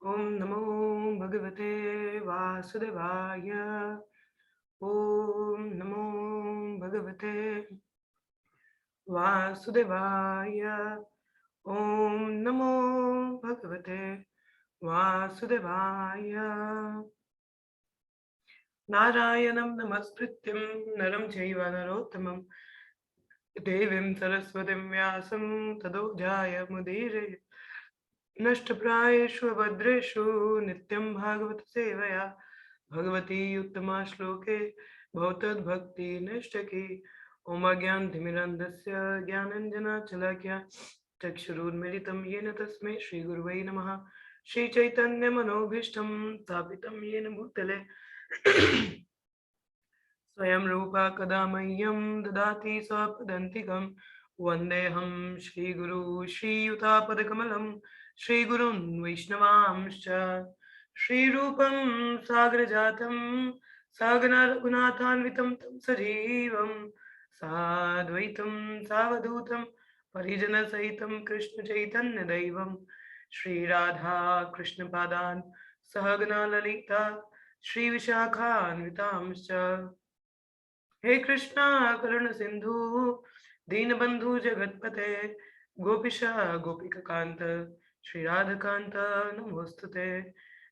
ओम नमो भगवते वासुदेवाय। ओम नमो भगवते वासुदेवाय। ओम नमो भगवते वासुदेवाय। नारायणं नमस्कृत्यं नरं चैव नरोत्तमं देवीं सरस्वतीं व्यासं ततो जयमुदीरये। नष्टप्रायेषु भद्रेषु नित्यं भागवत सेवया भगवती उत्तमा श्लोके भवतद्भक्ति नष्टकी। ओम अज्ञानतिमिरन्धस्य ज्ञानाञ्जनशलाकया चक्षुरुन्मीलितं येन तस्मै श्रीगुरुवै नमः। श्रीचैतन्यमनोभीष्टं स्थापितं येन भूतले स्वयं रूपा कदा मह्यं ददाति स्वपदान्तिकं। वन्देऽहं श्रीगुरू श्रीयुतापदकमलं श्रीगुरुं वैष्णवांश्च। श्रीरूपं सागरजातं सहगना रघुनाथान्वितं तं सजीवं साद्वैतं सावधूतं परिजनसहितं कृष्णचैतन्यदैवं श्रीराधा कृष्णपादान् सहगना ललिता श्रीविशाखान्वितांश्च। हे कृष्णा करुण सिंधु दीनबंधु जगतपते गोपिशा गोपिकांत श्री राधकांत नमोस्तुते।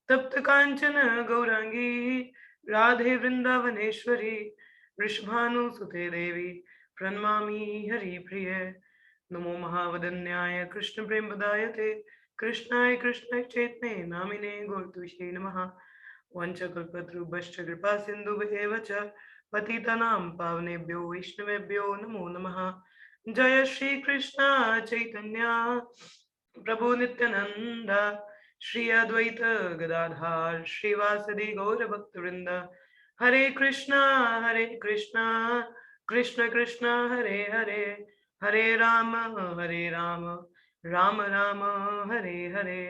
तप्त कांचन गौरांगी राधे वृंदावनेश्वरी वृषभानुसुते देवी प्रणमामि हरिप्रिये। नमो महावदन्याय कृष्ण प्रेमदायते कृष्णाय कृष्णाय चैतन्ये नामिने गौरतुष्ये नमः। वंशकल्पतरुभ्यश्च कृपा सिन्धुभ्येव च पतितानां पावनेभ्यो वैष्णवेभ्यो नमो नमः। जय श्री कृष्ण चैतन्य प्रभु नित्यानंद श्री अद्वैत गदाधर श्रीवासदि गौर भक्तवृंद। हरे कृष्णा कृष्ण कृष्ण हरे हरे हरे राम राम राम हरे हरे।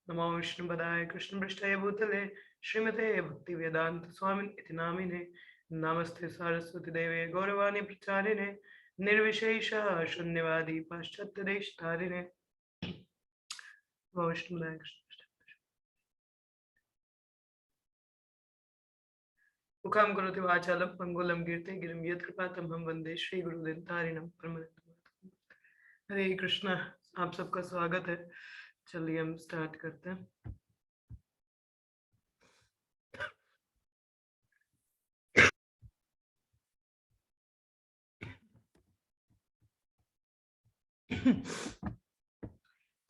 नमो विष्णुपदाय कृष्णपृष्ठाय भूतले श्रीमते भक्ति वेदांत स्वामी इति नामिने। नमस्ते सरस्वती देवे गौरवाणी प्रचारिणे निर्विशेष शून्यवादी पाश्चात्य देश धारिणे। नमो विष्णुपदाय कृष्ण मुखं करोति वाचालं पंगुलं कीर्ते गिरिं यत्कृपातं हम वंदे श्री गुरुदेवतारिणं परमानंदं। हरे कृष्णा, आप सबका स्वागत है। चलिए हम स्टार्ट करते हैं।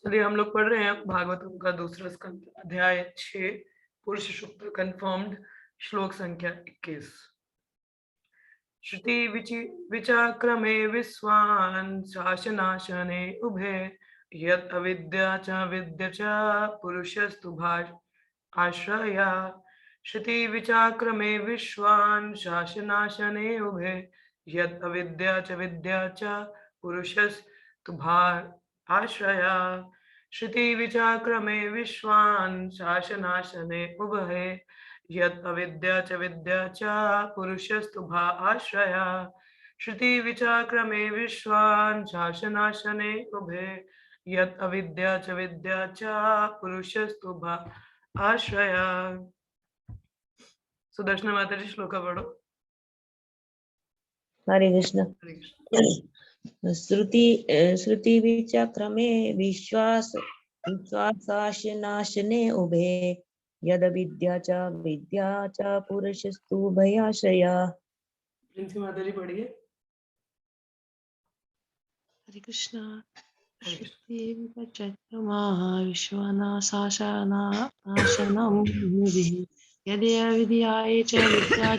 चलिए हम लोग पढ़ रहे हैं भागवतम का दूसरा स्कंद अध्याय 6 पुरुष सूक्त कंफर्म्ड श्लोक संख्या 21। श्रुति विचाक्रमे विश्वान् शासनाशने उभे यत् अविद्या च विद्या च पुरुषस्तु भाष आश्रया। श्रुति विचाक्रमे विश्वान् शासनाशने उभे यत् अविद्या च विद्या च पुरुषस्तु भाष आश्रया। श्रुति विचाक्रमे विश्वान् शासनाशने उभे यत् अविद्या च विद्या च पुरुषस्तु भा आश्रया। श्रुति विचाक्रमे विश्वान् शासनाशने उभे यत् अविद्या च विद्या च पुरुषस्तु भा आश्रया। सुदर्शना माता जी श्लोका पढ़ो। हरे कृष्ण। श्रुति विचक्रमे विश्वासाशनाशने उभे यद विद्या च पुरुषस्तु भयाश्रया। प्रिंसी माता जी पढ़िए। हरे कृष्ण। श्रुति विचक्रमाः विश्वनाशासनं यदि अविद्याय च विद्या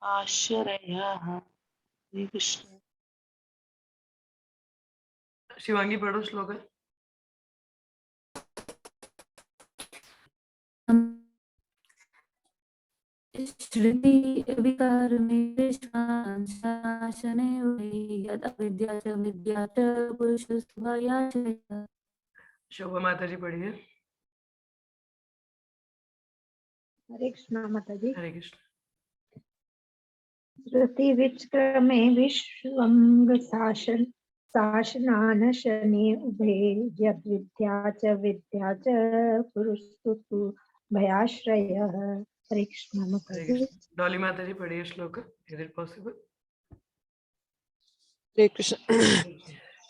आश्रयः। हरे कृष्ण। शिवांगी पढ़ो श्लोक। श्रुति विकारमे विश्वान् शासने यद अविद्या च विद्या च पुरुषस्तु भयाश्रयः। शोभा माता जी पढ़िए। हरे कृष्ण माता जी। हरे कृष्ण। श्रुति विचक्रमे शासनान शनि उभे यद्विद्या च पुरुषस्तु भयाश्रयः। हरे कृष्ण हरे माताजी। कृष्ण। डॉली माता जी पढ़िए श्लोक, इज इट पॉसिबल? हरे कृष्ण।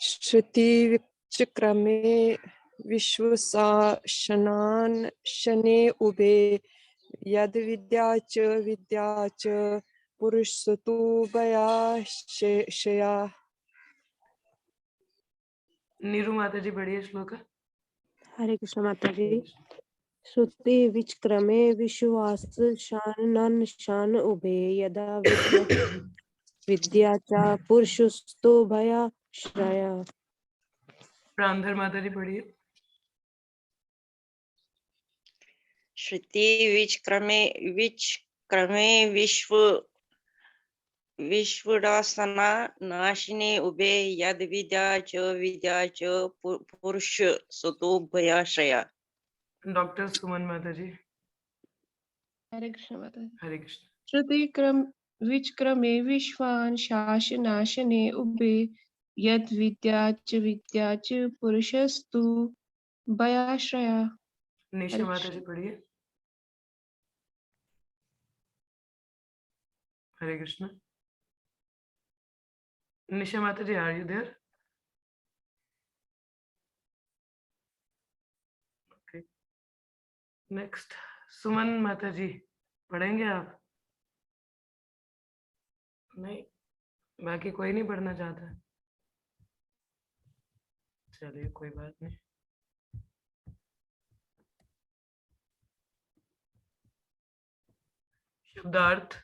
श्रुति विचक्रमे विश्वशासनान् शने उभे यद विद्या च पुरुषस्तु भयाशया। नीरू माता जी पढ़िए श्लोक। हरे कृष्ण माता जी। श्रुति विचक्रमे विश्वास शान शान उभे यदा विद्या च पुरुषस्तु भयाश्रया। प्रांधर माता जी पढ़िए। श्रुति विचक्रमे विश्वडासना नाशिने उभे यद विद्या च पुरुष सुतो भयाश्रया। डॉक्टर सुमन माता जी। हरे कृष्ण माता जी। हरे कृष्ण। श्रुति विचक्रमे विश्वान शासनाशने उभे यद विद्या च पुरुषस्तु भयाश्रया। निशा हरे माता जी कृष्ण। पढ़िए। हरे कृष्ण। निशा माता जी, are you there? Okay, next Suman माता जी पढ़ेंगे आप? नहीं, बाकी कोई नहीं पढ़ना चाहता? चलिए कोई बात नहीं। शब्दार्थ।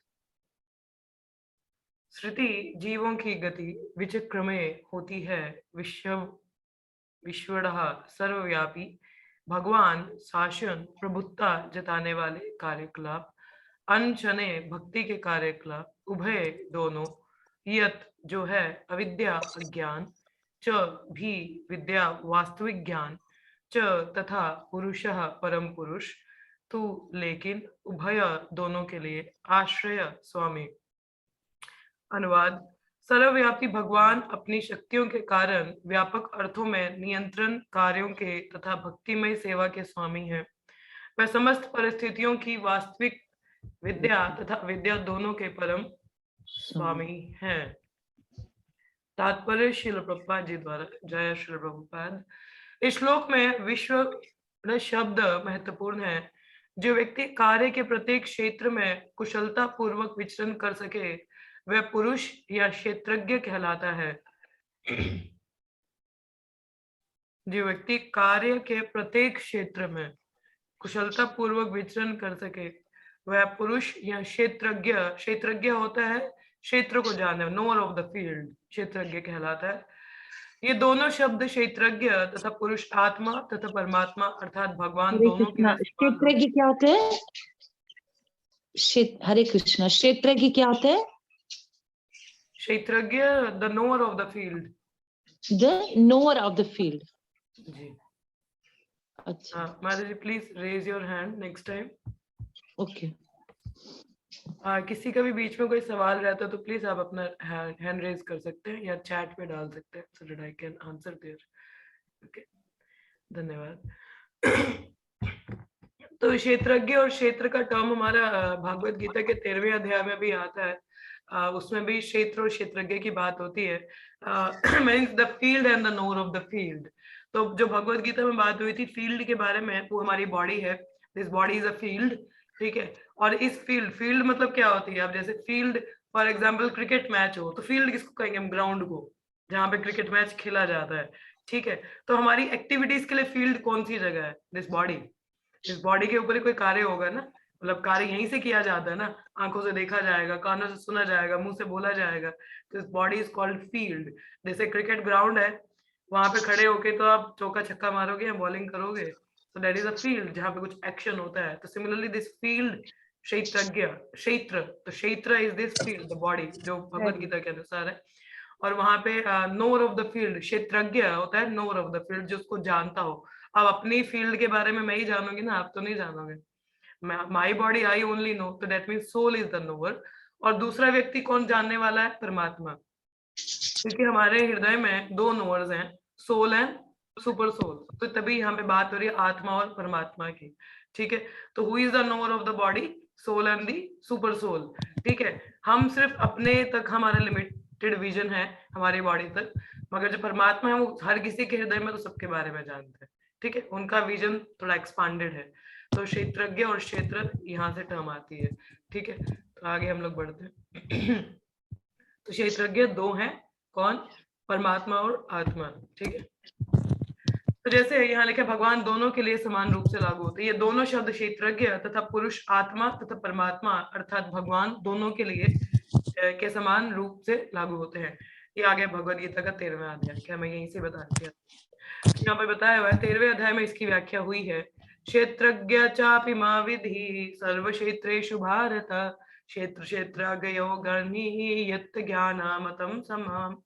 श्रुति जीवों की गति विचक्रमे होती है। विश्वड़ः सर्वव्यापी भगवान शासन प्रभुत्ता जताने वाले कार्यकलाप, अनशने भक्ति के कार्यकलाप, उभय दोनों, यत जो है अविद्या अज्ञान, च भी विद्या वास्तविक ज्ञान, च तथा पुरुषः परम पुरुष, तू लेकिन उभय दोनों के लिए आश्रय स्वामी। अनुवाद। सर्वव्यापी भगवान अपनी शक्तियों के कारण व्यापक अर्थों में नियंत्रण कार्यों के तथा भक्तिमय सेवा के स्वामी हैं। वह समस्त परिस्थितियों की वास्तविक विद्या तथा विद्या दोनों के परम स्वामी हैं। तात्पर्य श्रील प्रभुपाद जी द्वारा। जय श्री प्रभुपाद। इस श्लोक में विश्व शब्द महत्वपूर्ण है। जो व्यक्ति कार्य के प्रत्येक क्षेत्र में कुशलता पूर्वक विचरण कर सके वह पुरुष या क्षेत्रज्ञ कहलाता है। जो व्यक्ति कार्य के प्रत्येक क्षेत्र में कुशलता पूर्वक विचरण कर सके वह पुरुष या क्षेत्रज्ञ, क्षेत्रज्ञ होता है क्षेत्र को जाने, नोअर ऑफ द फील्ड, क्षेत्रज्ञ कहलाता है। ये दोनों शब्द क्षेत्रज्ञ तथा पुरुष आत्मा तथा परमात्मा अर्थात भगवान हरे दोनों के कृष्णा, लिए समान क्षेत्रज्ञ क्या होते हैं? हरे कृष्णा, क्षेत्रज्ञ क्या होते हैं? क्षेत्रज्ञ the knower of the field. The knower of the field. जी अच्छा, माता जी please raise your hand next time. Okay. किसी का भी बीच में कोई सवाल रहता है तो प्लीज आप अपना हैंड रेज कर सकते हैं या चैट पे डाल सकते हैं so that I can answer there. Okay, धन्यवाद। तो क्षेत्रज्ञ और क्षेत्र का टर्म हमारा भागवत गीता के 13वें अध्याय में भी आता है। उसमें भी क्षेत्र और क्षेत्रज्ञ की बात होती है। Means the field and the NOR of the field. तो जो भगवत गीता में बात हुई थी फील्ड के बारे में, वो हमारी बॉडी है। This body is a field, ठीक है। और इस फील्ड मतलब क्या होती है? अब जैसे field for example cricket match हो तो फील्ड किसको कहेंगे? हम ग्राउंड को, जहाँ पे क्रिकेट मैच खेला जाता है, ठीक है। तो हमारी एक्टिविटीज के लिए फील्ड कौन सी जगह है? This body. इस बॉडी के ऊपर ही कोई कार्य होगा ना, मतलब कार्य यहीं से किया जाता है ना, आंखों से देखा जाएगा, कानों से सुना जाएगा, मुंह से बोला जाएगा। तो इस बॉडी इज कॉल्ड फील्ड। जैसे क्रिकेट ग्राउंड है, वहां पे खड़े होके तो आप चौका छक्का मारोगे या बॉलिंग करोगे, तो दैट इज अ फील्ड जहाँ पे कुछ एक्शन होता है। तो सिमिलरली दिस फील्ड क्षेत्रज्ञ, क्षेत्र, तो क्षेत्र is this field, the body, जो भगवत गीता के अनुसार है। और वहां पे नोर ऑफ द फील्ड, क्षेत्रज्ञ होता है नोर ऑफ द फील्ड, जो उसको जानता हो। अब अपनी फील्ड के बारे में मैं ही जानूंगी ना, आप तो नहीं जानोगे। My body I only know, तो that means soul is the knower. और दूसरा व्यक्ति कौन जानने वाला है? परमात्मा। क्योंकि हमारे हृदय में दो नोअर्स हैं, सोल एंड सुपर सोल, तो तभी यहाँ पे बात हो रही है आत्मा और परमात्मा की। ठीक है, तो who is the knower of the body? Soul and the super soul. ठीक है, हम सिर्फ अपने तक हमारा लिमिटेड विजन है हमारी बॉडी तक, मगर जो परमात्मा है वो हर किसी के हृदय में तो सबके बारे में जानते हैं। ठीक है, उनका विजन थोड़ा एक्सपांडेड है, तो क्षेत्रज्ञ और क्षेत्र यहाँ से टर्म आती है। ठीक है, तो आगे हम लोग बढ़ते हैं। तो क्षेत्रज्ञ दो हैं, कौन? परमात्मा और आत्मा। ठीक है, तो जैसे यहाँ लिखा भगवान दोनों के लिए समान रूप से लागू होते हैं। ये दोनों शब्द क्षेत्रज्ञ तथा पुरुष आत्मा तथा परमात्मा अर्थात भगवान दोनों के लिए के समान रूप से लागू होते हैं। ये आगे भगवद गीता का 13वां अध्याय, क्या मैं यहीं से बता दिया? यहाँ पे बताया हुआ है 13वें अध्याय में इसकी व्याख्या हुई है। क्षेत्रज्ञ चापि मा विधि सर्व क्षेत्रेषु भारत क्षेत्र क्षेत्रज्ञयो गणिः यत् ज्ञानामतं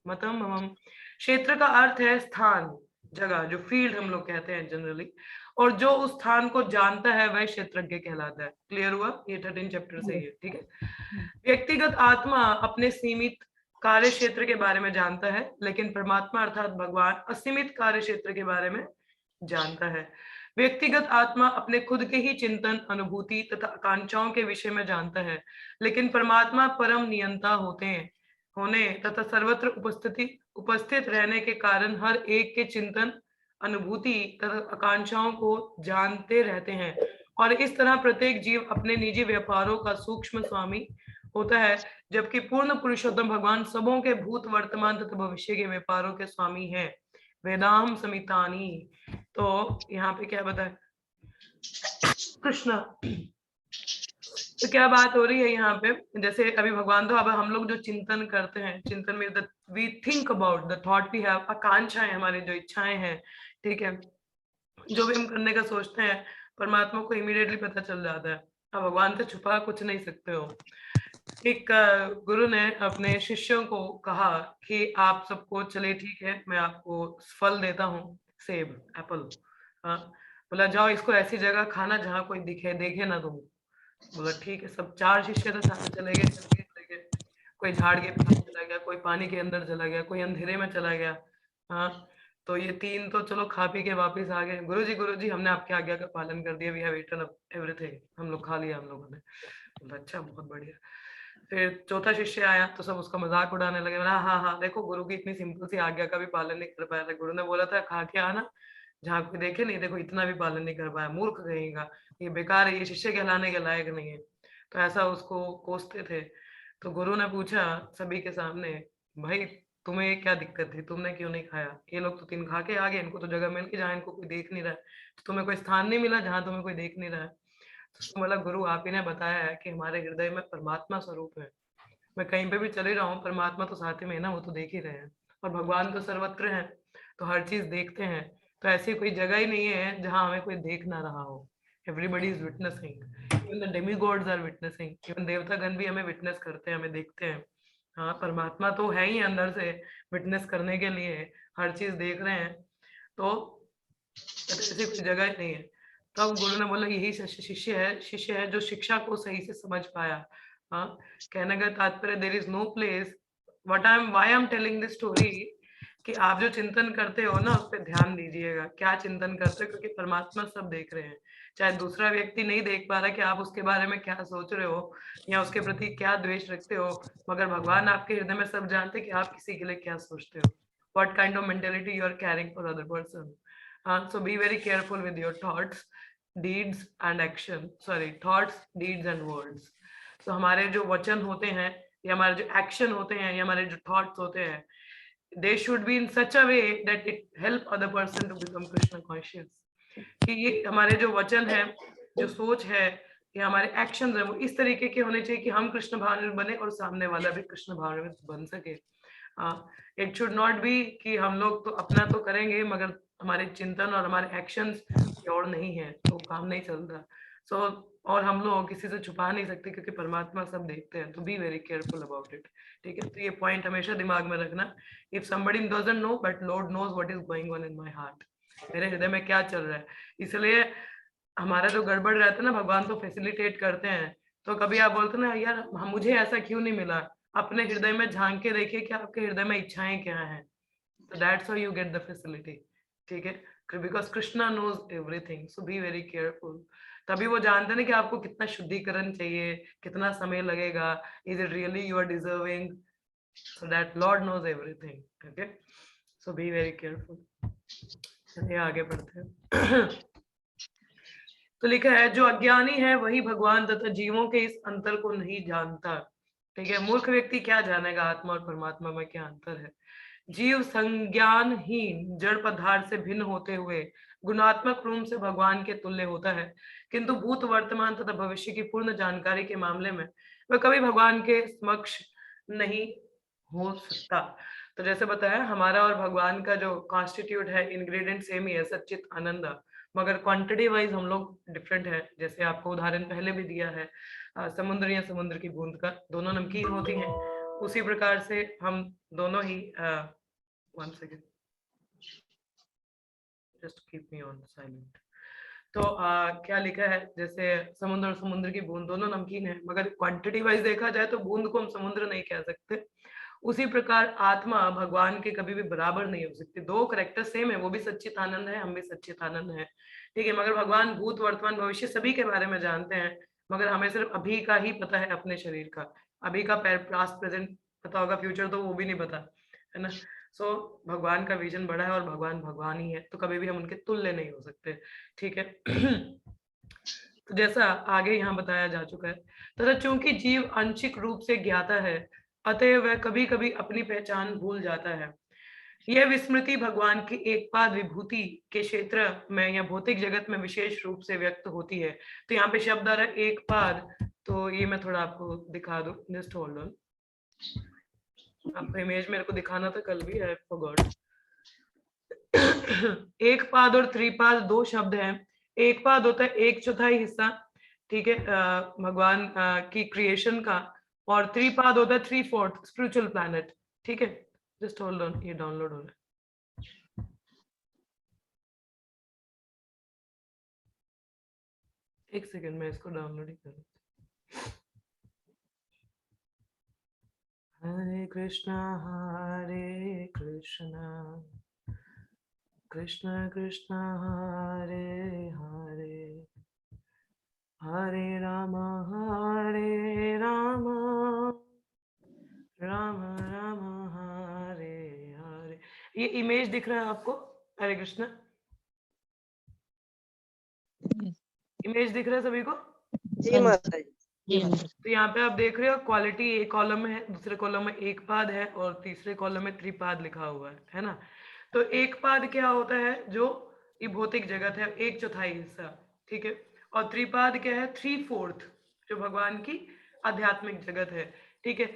मतम मम। क्षेत्र का अर्थ है स्थान, जगह, जो फील्ड हम लोग कहते हैं जनरली, और जो उस स्थान को जानता है वह क्षेत्रज्ञ कहलाता है। क्लियर हुआ? ये 13 चैप्टर से ही है। ठीक है, व्यक्तिगत आत्मा अपने सीमित कार्य क्षेत्र के बारे में जानता है, लेकिन परमात्मा अर्थात भगवान असीमित कार्य क्षेत्र के बारे में जानता है। व्यक्तिगत आत्मा अपने खुद के ही चिंतन, अनुभूति तथा आकांक्षाओं के विषय में जानता है, लेकिन परमात्मा परम नियंता होने तथा सर्वत्र उपस्थित रहने के कारण हर एक के चिंतन, अनुभूति तथा आकांक्षाओं को जानते रहते हैं, और इस तरह प्रत्येक जीव अपने निजी व्यापारों का सूक्ष्म स्वामी होता है, जबकि पूर्ण पुरुषोत्तम भगवान सबों के भूत, वर्तमान तथा भविष्य के व्यापारों के स्वामी हैं। वेदाम समितानी। तो यहाँ पे क्या बताए कृष्ण, तो क्या बात हो रही है यहाँ पे? जैसे अभी भगवान, तो अब हम लोग जो चिंतन करते हैं, चिंतन में we think about the thought we have, आकांक्षाएं, हमारी जो इच्छाएं हैं, ठीक है, जो भी हम करने का सोचते हैं, परमात्मा को इमीडिएटली पता चल जाता है। अब भगवान से छुपा कुछ नहीं सकते हो। एक गुरु ने अपने शिष्यों को कहा कि आप सबको, चले ठीक है, मैं आपको फल देता हूँ, सेब, एप्पल, हाँ, बोला जाओ इसको ऐसी जगह खाना जहाँ कोई देखे ना तुम। बोला ठीक है, सब 4 शिष्य तो साथ चले गए। कोई झाड़ के पास चला गया, कोई पानी के अंदर चला गया, कोई अंधेरे में चला गया। हाँ, तो ये 3 तो चलो खा पी के वापस आ गए। गुरुजी हमने आपके आज्ञा का पालन कर दिया, वी हैव ईटन एवरीथिंग, हम लोग खा लिया हम लोगों ने। बोला अच्छा, बहुत बढ़िया। फिर चौथा शिष्य आया तो सब उसका मजाक उड़ाने लगे। बोला हाँ, देखो गुरु की इतनी सिंपल सी आज्ञा का भी पालन नहीं कर पाया था। गुरु ने बोला था खा के आना, जहाँ कोई देखे नहीं, देखो इतना भी पालन नहीं कर पाया, मूर्ख कहेगा, ये बेकार है, ये शिष्य कहलाने के लायक नहीं है। तो ऐसा उसको कोसते थे। तो गुरु ने पूछा सभी के सामने, भाई तुम्हें क्या दिक्कत थी, तुमने क्यों नहीं खाया? ये लोग तो 3 खा के आ गए, इनको तो जगह मिल गई जहाँ इनको कोई देख नहीं रहा है, तो तुम्हें कोई स्थान नहीं मिला जहाँ तुम्हें कोई देख नहीं रहा है? तो बोला गुरु आप ही ने बताया है कि हमारे हृदय में परमात्मा स्वरूप है, मैं कहीं पे भी चले रहा हूँ, परमात्मा तो साथ में है ना, वो तो देख ही रहे हैं, और भगवान तो सर्वत्र हैं, तो हर चीज देखते हैं। तो ऐसी कोई जगह ही नहीं है जहाँ हमें कोई देख ना रहा हो। Everybody is witnessing, even the demigods are witnessing, even देवतागण भी हमें विटनेस करते हैं, हमें देखते हैं। हाँ, परमात्मा तो है ही अंदर से विटनेस करने के लिए, हर चीज देख रहे हैं, तो ऐसी कोई जगह ही नहीं है। तब गुरु ने बोला यही शिष्य है जो शिक्षा को सही से समझ पाया। हाँ, कहने का तात्पर्य there is no place, why I am telling this story, कि आप जो चिंतन करते हो ना, उस पर ध्यान दीजिएगा, क्या चिंतन करते हो, क्योंकि परमात्मा सब देख रहे हैं। चाहे दूसरा व्यक्ति नहीं देख पा रहा कि आप उसके बारे में क्या सोच रहे हो या उसके प्रति क्या द्वेष रखते हो, मगर भगवान आपके हृदय में सब जानते हैं कि आप किसी के लिए क्या सोचते हो, what kind of mentality you are carrying for other person. So be very careful with your thoughts, deeds and action. Thoughts, deeds and words. So हमारे जो वचन होते हैं, या हमारे जो एक्शन होते हैं, या हमारे जो थॉट्स होते हैं, they should be in such a way that it help other person to become Krishna conscious. कि ये हमारे जो वचन है, जो सोच है, या हमारे एक्शन है, वो इस तरीके के होने चाहिए कि हम कृष्ण भावनामय बने और सामने वाला भी कृष्ण भावनामय बन सके। इट शुड नॉट बी कि हम लोग तो अपना तो करेंगे मगर हमारे चिंतन और हमारे एक्शंस और नहीं है, तो काम नहीं चलता। और हम लोग किसी से छुपा नहीं सकते क्योंकि परमात्मा सब देखते हैं, तो be very careful about it. ठीक है, तो ये पॉइंट हमेशा दिमाग में रखना। If somebody doesn't know but Lord knows what is going on in my heart, मेरे हृदय में क्या चल रहा है। इसलिए हमारा जो गड़बड़ रहता है ना, भगवान तो फैसिलिटेट करते हैं। तो कभी आप बोलते ना यार मुझे ऐसा क्यों नहीं मिला, अपने हृदय में झांक के देखिए कि आपके हृदय में इच्छाएं क्या हैं, तो that's how you get the facility, ठीक है, because Krishna knows everything, so be very careful. तभी वो जानते ना कि आपको कितना शुद्धिकरण चाहिए, कितना समय लगेगा, is it really you are deserving, so that Lord knows everything, okay, so be very careful। चलिए आगे बढ़ते हैं। तो लिखा है, जो अज्ञानी है वही भगवान तथा जीवों के इस अंतर को नहीं जानता, ठीक है। मूर्ख व्यक्ति क्या जानेगा आत्मा और परमात्मा में क्या अंतर है। जीव संज्ञानहीन जड़ पदार्थ से भिन्न होते हुए गुणात्मक रूप से भगवान के तुल्य होता है, किंतु भूत वर्तमान तथा भविष्य की पूर्ण जानकारी के मामले में वह कभी भगवान के समक्ष नहीं हो सकता। तो जैसे बताया, हमारा और भगवान का जो कॉन्स्टिट्यूट है, इंग्रेडिएंट सेम ही है, सच्चित आनंद, मगर क्वांटिटी वाइज हम लोग डिफरेंट है। जैसे आपको उदाहरण पहले भी दिया है समुद्र या समुद्र की बूंद का, दोनों नमकीन होती हैं, उसी प्रकार से हम दोनों ही one second, just keep me on silent। तो क्या लिखा है, जैसे समुद्र और समुद्र की बूंद दोनों नमकीन है, मगर क्वांटिटी वाइज देखा जाए तो बूंद को हम समुद्र नहीं कह सकते। उसी प्रकार आत्मा भगवान के कभी भी बराबर नहीं हो सकती। दो करेक्टर सेम है, वो भी सच्चित आनंद है, हम भी सच्चित आनंद है, ठीक है, मगर भगवान भूत वर्तमान भविष्य सभी के बारे में जानते हैं, मगर हमें सिर्फ अभी का ही पता है, अपने शरीर का अभी का पास्ट प्रेजेंट पता होगा, फ्यूचर तो वो भी नहीं पता है ना। सो भगवान का विजन बड़ा है और भगवान भगवान ही है, तो कभी भी हम उनके तुल्य नहीं हो सकते, ठीक है। तो जैसा आगे यहाँ बताया जा चुका है, तथा चूंकि जीव आंशिक रूप से ज्ञाता है, अतः वह कभी कभी अपनी पहचान भूल जाता है। यह विस्मृति भगवान की एक पाद विभूति के क्षेत्र में या भौतिक जगत में विशेष रूप से व्यक्त होती है। तो यहाँ पे शब्द आ रहा है एक पाद, तो ये मैं थोड़ा आपको दिखा दूं, जस्ट होल्ड ऑन। आपको इमेज मेरे को दिखाना था कल भी, आई फॉरगॉट। एक पाद और त्रिपाद दो शब्द हैं। एक पाद होता है एक चौथाई हिस्सा, ठीक है, भगवान की क्रिएशन का, और त्रिपाद होता है 3/4 स्पिरिचुअल प्लैनेट, ठीक है। जस्ट होल्ड ऑन, ये डाउनलोड हो रहा है। एक सेकंड में इसको डाउनलोड ही करूँ। हरे कृष्णा कृष्ण कृष्ण हरे हरे, हरे राम राम राम हरे हरे। ये इमेज दिख रहा है आपको? हरे कृष्ण, इमेज दिख रहा है सभी को? जी माता जी। तो यहाँ पे आप देख रहे हो क्वालिटी एक कॉलम में है, दूसरे कॉलम में एक पाद है और तीसरे कॉलम में त्रिपाद लिखा हुआ है ना। तो एक पाद क्या होता है, जो ये भौतिक जगत है, एक चौथाई हिस्सा, ठीक है, और त्रिपाद क्या है, 3/4, जो भगवान की आध्यात्मिक जगत है, ठीक है।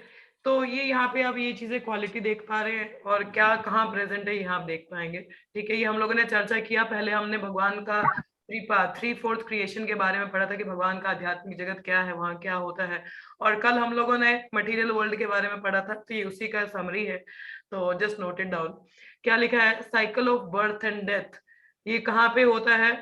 तो ये यहाँ पे आप ये चीजें क्वालिटी देख पा रहे हैं, और क्या कहाँ प्रेजेंट है यहाँ आप देख पाएंगे, ठीक है। ये हम लोगों ने चर्चा किया, पहले हमने भगवान का 3/4 क्रिएशन के बारे में पढ़ा था कि भगवान का आध्यात्मिक जगत क्या है, वहाँ क्या होता है, और कल हम लोगों ने मटेरियल वर्ल्ड के बारे में पढ़ा था, तो ये उसी का समरी है, तो जस्ट नोट इट डाउन। क्या लिखा है, cycle of birth and death, ये कहाँ पे होता है,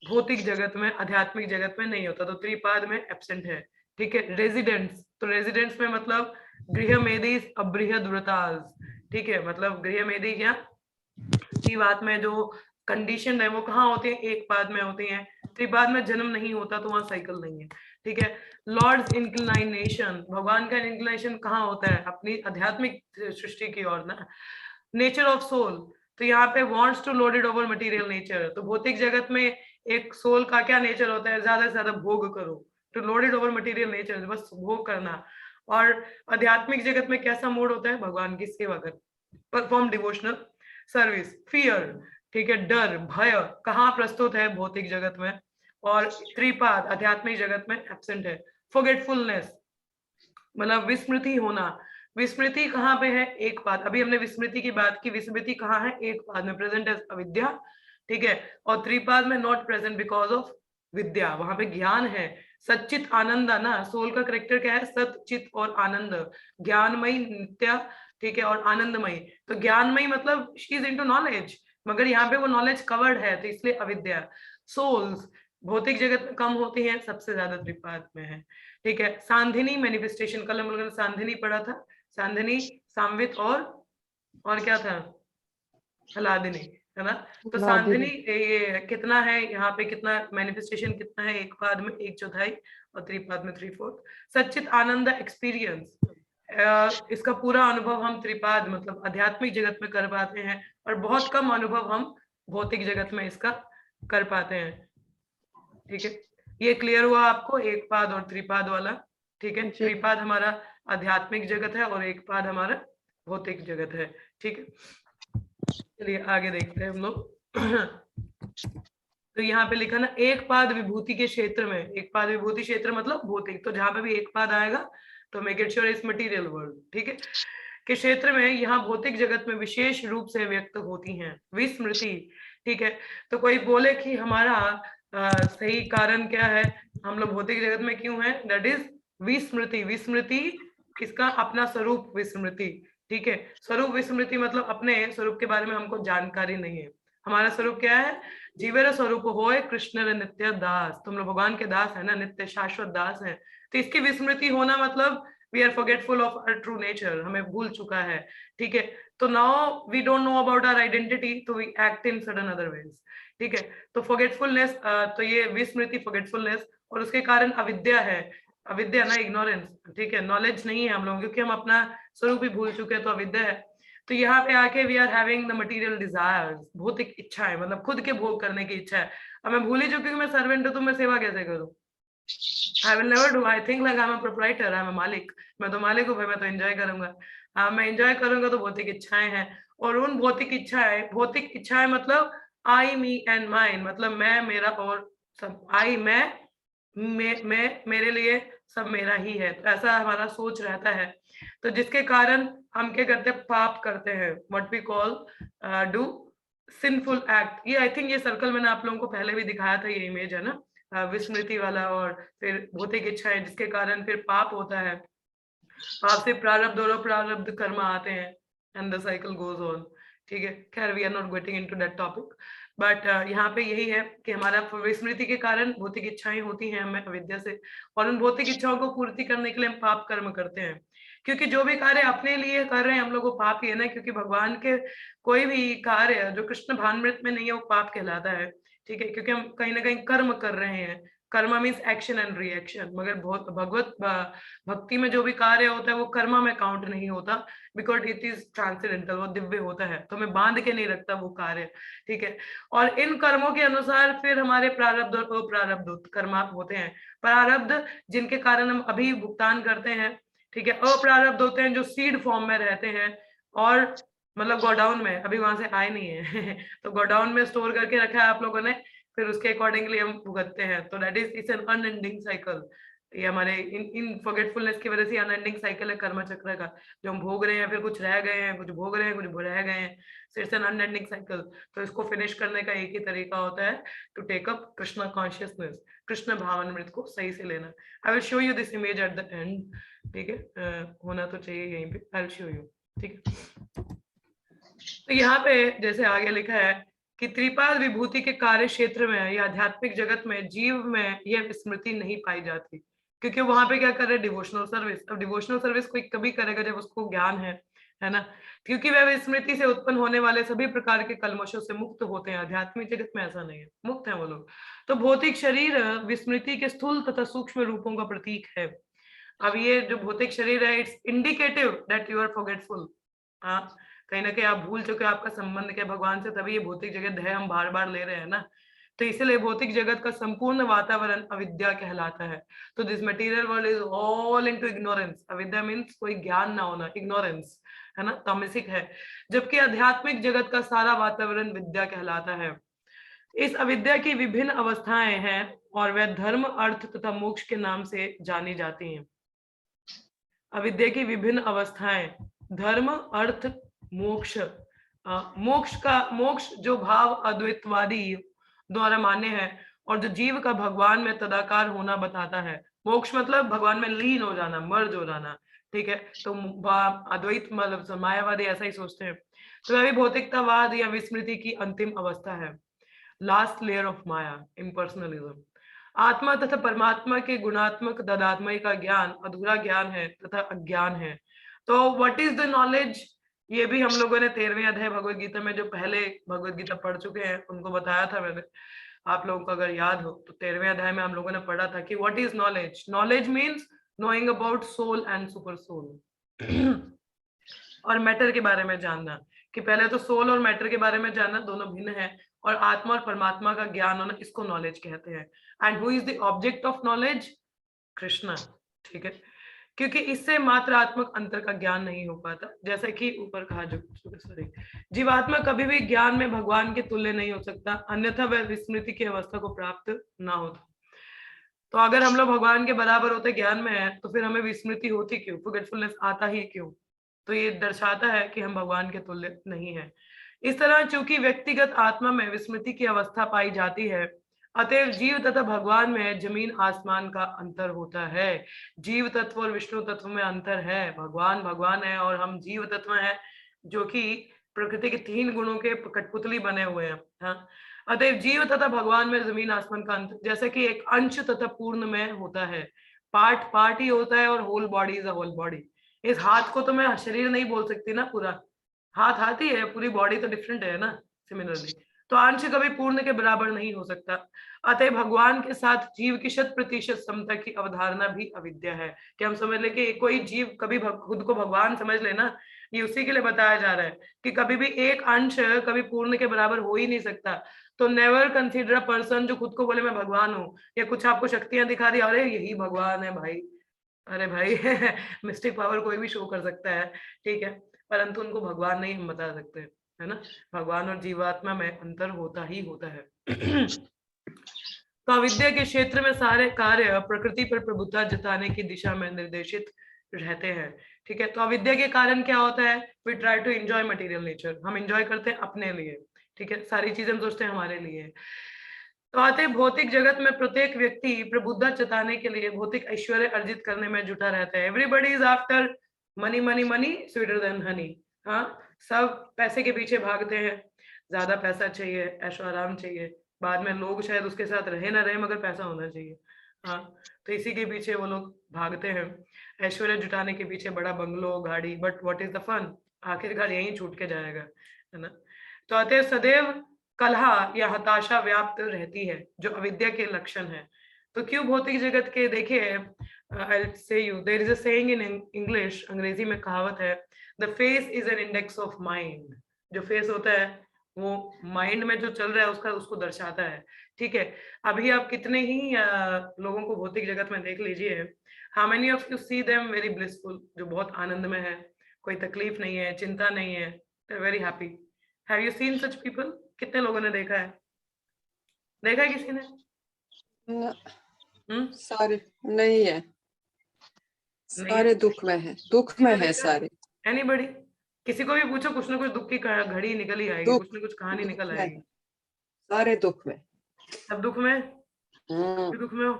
भौतिक जगत में, आध्यात्मिक जगत में नहीं होता, तो त्रिपाद में एब्सेंट है, ठीक है। रेजिडेंट्स, तो रेजिडेंट्स में मतलब गृह मेदी अबृहद व्रताज, ठीक है, मतलब गृह मेदी क्या बात में जो कंडीशन है वो कहाँ होते हैं, एक पाद में होते हैं। त्रिपाद में जन्म नहीं होता, तो वहां साइकिल नहीं है, ठीक है। लॉर्ड्स इंक्लिनेशन, भगवान का इंक्लिनेशन कहाँ होता है, अपनी आध्यात्मिक सृष्टि की ओर ना। नेचर ऑफ सोल, तो यहाँ पे wants to lord it over material nature, तो भौतिक जगत में एक सोल का क्या नेचर होता है, ज्यादा से ज्यादा भोग करो, to lord it over material nature, बस भोग करना। और आध्यात्मिक जगत में कैसा मूड होता है, भगवान की सेवा कर, परफॉर्म डिवोशनल सर्विस। फियर, ठीक है, डर भय कहाँ प्रस्तुत है, भौतिक जगत में, और त्रिपाद आध्यात्मिक जगत में एब्सेंट है। फॉरगेटफुलनेस मतलब विस्मृति होना, विस्मृति कहाँ पे है, एक पाद, अभी हमने विस्मृति की बात की, विस्मृति कहाँ है, एक पाद में, प्रेजेंट एज अविद्या, ठीक है, और त्रिपाद में नॉट प्रेजेंट बिकॉज ऑफ विद्या, वहां पे ज्ञान है। सच्चित आनंद ना, सोल का करेक्टर क्या है, सत चित और आनंद, ज्ञानमयी नित्य, ठीक है, और आनंदमयी। तो ज्ञानमयी मतलब शी इज इनटू नॉलेज, मगर यहाँ पे वो नॉलेज कवर्ड है, तो इसलिए अविद्या। सोल्स भौतिक जगत में कम होती हैं, सबसे ज्यादा त्रिपाद में है। ठीक है, सांधिनी मैनिफेस्टेशन, कल हम लोगों ने सांधिनी पढ़ा था, सांधिनी, सामवित और क्या था, हलादिनी, है ना। तो सांधिनी ये कितना है, यहाँ पे कितना मैनिफेस्टेशन कितना है, एक पाद में 1/4 और त्रिपाद में 3/4। सच्चित आनंद एक्सपीरियंस, इसका पूरा अनुभव हम त्रिपाद मतलब आध्यात्मिक जगत में कर पाते हैं, और बहुत कम अनुभव हम भौतिक जगत में इसका कर पाते हैं। ठीक है, ये क्लियर हुआ आपको, एक पाद और त्रिपाद वाला। ठीक है, त्रिपाद हमारा आध्यात्मिक जगत है और एक पाद हमारा भौतिक जगत है। ठीक है, चलिए आगे देखते हैं हम लोग। तो यहाँ पे लिखा ना, एक पाद विभूति के क्षेत्र में, एक पाद विभूति क्षेत्र मतलब भौतिक, तो जहां पे भी एक पाद आएगा तो मेक इट श्योर इस मटीरियल वर्ल्ड, ठीक है, के क्षेत्र में यहाँ भौतिक जगत में विशेष रूप से व्यक्त होती हैं विस्मृति। ठीक है, तो कोई बोले कि हमारा सही कारण क्या है, हम लोग भौतिक जगत में क्यों है, दैट इज विस्मृति। विस्मृति किसका, अपना स्वरूप विस्मृति। ठीक है, स्वरूप विस्मृति मतलब अपने स्वरूप के बारे में हमको जानकारी नहीं है। हमारा स्वरूप क्या है, जीवेर स्वरूप होए कृष्ण नित्य दास, तुम लोग भगवान के दास है ना, नित्य शाश्वत दास है। तो इसकी विस्मृति होना मतलब we are forgetful of our true nature, हमें भूल चुका है। ठीक है, तो now we don't know about our identity, तो we act in sudden other ways. ठीक है, तो फॉरगेटफुलनेस, तो ये विस्मृति फॉरगेटफुलनेस, और उसके कारण अविद्या है, अविद्या ना इग्नोरेंस। ठीक है, नॉलेज नहीं है हम लोग, क्योंकि हम अपना स्वरूप ही भूल चुके हैं, तो अविद्या है। तो यहाँ पे आके we are having the material desires, भौतिक इच्छाएं, मतलब खुद के भोग करने की इच्छा है। अब मैं भूल ही चुकी हूँ मैं सर्वेंट हूँ, तो मैं सेवा कैसे करूँ, I will never do. I think like I'm a proprietor, I'm a मालिक, मैं तो मालिक हूँ भाई, मैं तो एंजॉय करूंगा। हाँ, मैं एंजॉय करूंगा तो भौतिक इच्छाएं हैं, और उन भौतिक इच्छाएं मतलब आई मी एंड माइन, मतलब मैं मेरा और सब, आई मैं मेरे लिए, सब मेरा ही है, तो ऐसा हमारा सोच रहता है। तो जिसके कारण हम क्या करते हैं, पाप करते हैं, what we call do sinful act. ये आई थिंक ये सर्कल मैंने आप लोगों को पहले भी दिखाया था, ये इमेज है ना, विस्मृति वाला, और फिर भौतिक इच्छाएं, जिसके कारण फिर पाप होता है, पाप से प्रारब्ध और प्रारब्ध कर्म आते हैं, and the cycle goes on. ठीक है, खैर we are not getting into that topic, but यहाँ पे यही है कि हमारा विस्मृति के कारण भौतिक इच्छाएं होती हैं हमें अविद्या से, और उन भौतिक इच्छाओं को पूर्ति करने के लिए हम पाप कर्म करते हैं। क्योंकि जो भी कार्य अपने लिए कर रहे हैं हम लोग, वो पाप ही है ना, क्योंकि भगवान के कोई भी कार्य जो कृष्ण भानमृत में नहीं है, वो पाप कहलाता है। ठीक है, क्योंकि हम कहीं ना कहीं कर्म कर रहे हैं, कर्म मीन्स एक्शन एंड रिएक्शन, मगर भगवत भक्ति में जो भी कार्य होता है वो कर्म में काउंट नहीं होता, बिकॉज इट इज ट्रांसेंडेंटल, वो दिव्य होता है, तो हमें बांध के नहीं रखता वो कार्य। ठीक है, और इन कर्मों के अनुसार फिर हमारे प्रारब्ध और अप्रारब्ध कर्म होते हैं। प्रारब्ध जिनके कारण हम अभी भुगतान करते हैं, ठीक है, अप्रारब्ध होते हैं जो सीड फॉर्म में रहते हैं, और मतलब गोडाउन में, अभी वहां से आए नहीं है तो गोडाउन में स्टोर करके रखा है आप लोगों ने, फिर उसके अकॉर्डिंगली हम भुगतते हैं। तो that is it's an unending cycle, ये हमारे इन फॉरगेटफुलनेस की वजह से अनएंडिंग साइकिल है कर्म चक्र का, जो हम भोग रहे हैं, फिर कुछ रह गए हैं, कुछ भोग रहे हैं, कुछ रह गए हैं, so it's an unending cycle. तो इसको फिनिश करने का एक ही तरीका होता है, to take up Krishna consciousness, Krishna भावामृत को सही से लेना। I will show you this image at the end. ठीक है, होना तो चाहिए यहीं पे, आई विल शो यू। ठीक है, तो यहाँ पे जैसे आगे लिखा है कि त्रिपाद विभूति के कार्य क्षेत्र में या आध्यात्मिक जगत में जीव में यह स्मृति नहीं पाई जाती, क्योंकि वहां पे क्या कर रहे हैं, डिवोशनल सर्विस। अब डिवोशनल सर्विस कोई कभी करेगा जब उसको ज्ञान है ना, क्योंकि वह स्मृति से उत्पन्न होने वाले सभी प्रकार के कल्मशों से मुक्त होते हैं। आध्यात्मिक जगत में ऐसा नहीं है, मुक्त है वो लोग। तो भौतिक शरीर विस्मृति के स्थूल तथा सूक्ष्म रूपों का प्रतीक है। अब ये जो भौतिक शरीर है, it's indicative that you are forgetful. हाँ, कहीं ना कहीं आप भूल चुके हो आपका संबंध क्या भगवान से, तभी ये भौतिक जगत है हम बार बार ले रहे हैं ना। तो इसलिए भौतिक जगत का संपूर्ण वातावरण अविद्या कहलाता है। तो this material world is all into ignorance. अविद्या मीन्स कोई ज्ञान ना होना, इग्नोरेंस, है ना, तामसिक है। जबकि आध्यात्मिक जगत का सारा वातावरण विद्या कहलाता है। इस अविद्या की विभिन्न अवस्थाएं हैं और वह धर्म, अर्थ तथा मोक्ष के नाम से जानी जाती हैं। अविद्या की विभिन्न अवस्थाएं, धर्म, अर्थ, मोक्ष। मोक्ष जो भाव अद्वैतवादी द्वारा मान्य है, और जो जीव का भगवान में तदाकार होना बताता है। मोक्ष मतलब भगवान में लीन हो जाना, मर्ज हो जाना। ठीक है, तो अद्वैत मतलब मायावादी ऐसा ही सोचते हैं। तो वह भी भौतिकतावाद या विस्मृति की अंतिम अवस्था है, लास्ट लेयर ऑफ माया, इम्पर्सनलिज्म। आत्मा तथा परमात्मा के गुणात्मक तदात्मय का ज्ञान अधूरा ज्ञान है तथा अज्ञान है। तो व्हाट इज द नॉलेज, ये भी हम लोगों ने 13वें अध्याय भगवत गीता में, जो पहले भगवत गीता पढ़ चुके हैं उनको बताया था मैंने, आप लोगों को अगर याद हो तो 13वें अध्याय में हम लोगों ने पढ़ा था कि what is knowledge. Knowledge means knowing about soul and super soul और मैटर के बारे में जानना, कि पहले तो सोल और मैटर के बारे में जानना दोनों भिन्न है, और आत्मा और परमात्मा का ज्ञान होना, इसको नॉलेज कहते हैं। And who is the object of knowledge? Krishna. ठीक है, क्योंकि इससे मात्रात्मक अंतर का ज्ञान नहीं हो पाता, जैसे कि ऊपर कहा, जो सॉरी, जीवात्मा कभी भी ज्ञान में भगवान के तुल्य नहीं हो सकता, अन्यथा वह विस्मृति की अवस्था को प्राप्त ना होता। तो अगर हम लोग भगवान के बराबर होते ज्ञान में है, तो फिर हमें विस्मृति होती क्यों, फॉरगेटफुलनेस आता ही क्यों? तो ये दर्शाता है कि हम भगवान के तुल्य नहीं है। इस तरह चूंकि व्यक्तिगत आत्मा में विस्मृति की अवस्था पाई जाती है, अतएव जीव तथा भगवान में जमीन आसमान का अंतर होता है। जीव तत्व और विष्णु तत्व में अंतर है। भगवान भगवान है और हम जीव तत्व हैं, जो कि प्रकृति के 3 गुणों के कठपुतली बने हुए हैं। हाँ, अतएव जीव तथा भगवान में जमीन आसमान का अंतर, जैसे कि एक अंश तथा पूर्ण में होता है। पार्ट पार्ट ही होता है और whole body is a whole body. इस हाथ को तो मैं शरीर नहीं बोल सकती ना, पूरा हाथ हाथ ही है, पूरी बॉडी तो डिफरेंट है ना। सिमिलरली तो अंश कभी पूर्ण के बराबर नहीं हो सकता। अतः भगवान के साथ जीव की 100% समता की अवधारणा भी अविद्या है। कि हम समझ ले कि कोई जीव कभी खुद को भगवान समझ लेना, ये उसी के लिए बताया जा रहा है कि कभी भी एक अंश कभी पूर्ण के बराबर हो ही नहीं सकता। तो नेवर कंसीडर अ पर्सन जो खुद को बोले मैं भगवान हूँ, या कुछ आपको शक्तियां दिखा रही, अरे यही भगवान है भाई। अरे भाई मिस्टिक पावर कोई भी शो कर सकता है, ठीक है, परंतु उनको भगवान नहीं हम बता सकते, है ना। भगवान और जीवात्मा में अंतर होता ही होता है। तो अविद्या के क्षेत्र में सारे कार्य प्रकृति पर प्रभुत्व जताने की दिशा में निर्देशित रहते हैं। ठीक है, तो अविद्या के कारण क्या होता है? We try to enjoy material nature, हम एंजॉय करते हैं अपने लिए। ठीक है, सारी चीजें हम सोचते हैं हमारे लिए। तो आते भौतिक जगत में प्रत्येक व्यक्ति प्रबुद्धता जताने के लिए भौतिक ऐश्वर्य अर्जित करने में जुटा रहता है। Everybody is after money money money sweeter than Honey. हाँ, सब पैसे के पीछे भागते हैं, ज्यादा पैसा चाहिए, ऐशो आराम चाहिए, बाद में लोग शायद उसके साथ रहे ना रहे मगर पैसा होना चाहिए। हाँ, तो इसी के पीछे वो लोग भागते हैं, ऐश्वर्य जुटाने के पीछे, बड़ा बंगलो गाड़ी, but what is the fun? आखिरकार यही छूट के जाएगा, है ना। तो अतः सदैव कलह या हताशा व्याप्त रहती है, जो अविद्या के लक्षण है। तो क्यों भौतिक जगत के, देखिए I'll say you, there is a saying in English, अंग्रेजी में कहावत है, the face is an index of mind। जो फेस होता है वो माइंड में जो चल रहा है उसका, उसको दर्शाता है। ठीक है, अभी आप कितने ही लोगों को भौतिक जगत में देख लीजिए, how many of you see them very blissful, जो बहुत आनंद में है, कोई तकलीफ नहीं है, चिंता नहीं है, very happy. Have you seen such people? कितने लोगों ने देखा है? देखा है किसी ने? सारे नहीं है, सारे दुख में है, दुख में है सारे। एनीबडी? किसी को भी पूछो, कुछ ना कुछ दुख की घड़ी निकल ही आएगी, कुछ ना कुछ कहानी निकल आएगी। सारे दुख में, सब दुख में? दुख में हो?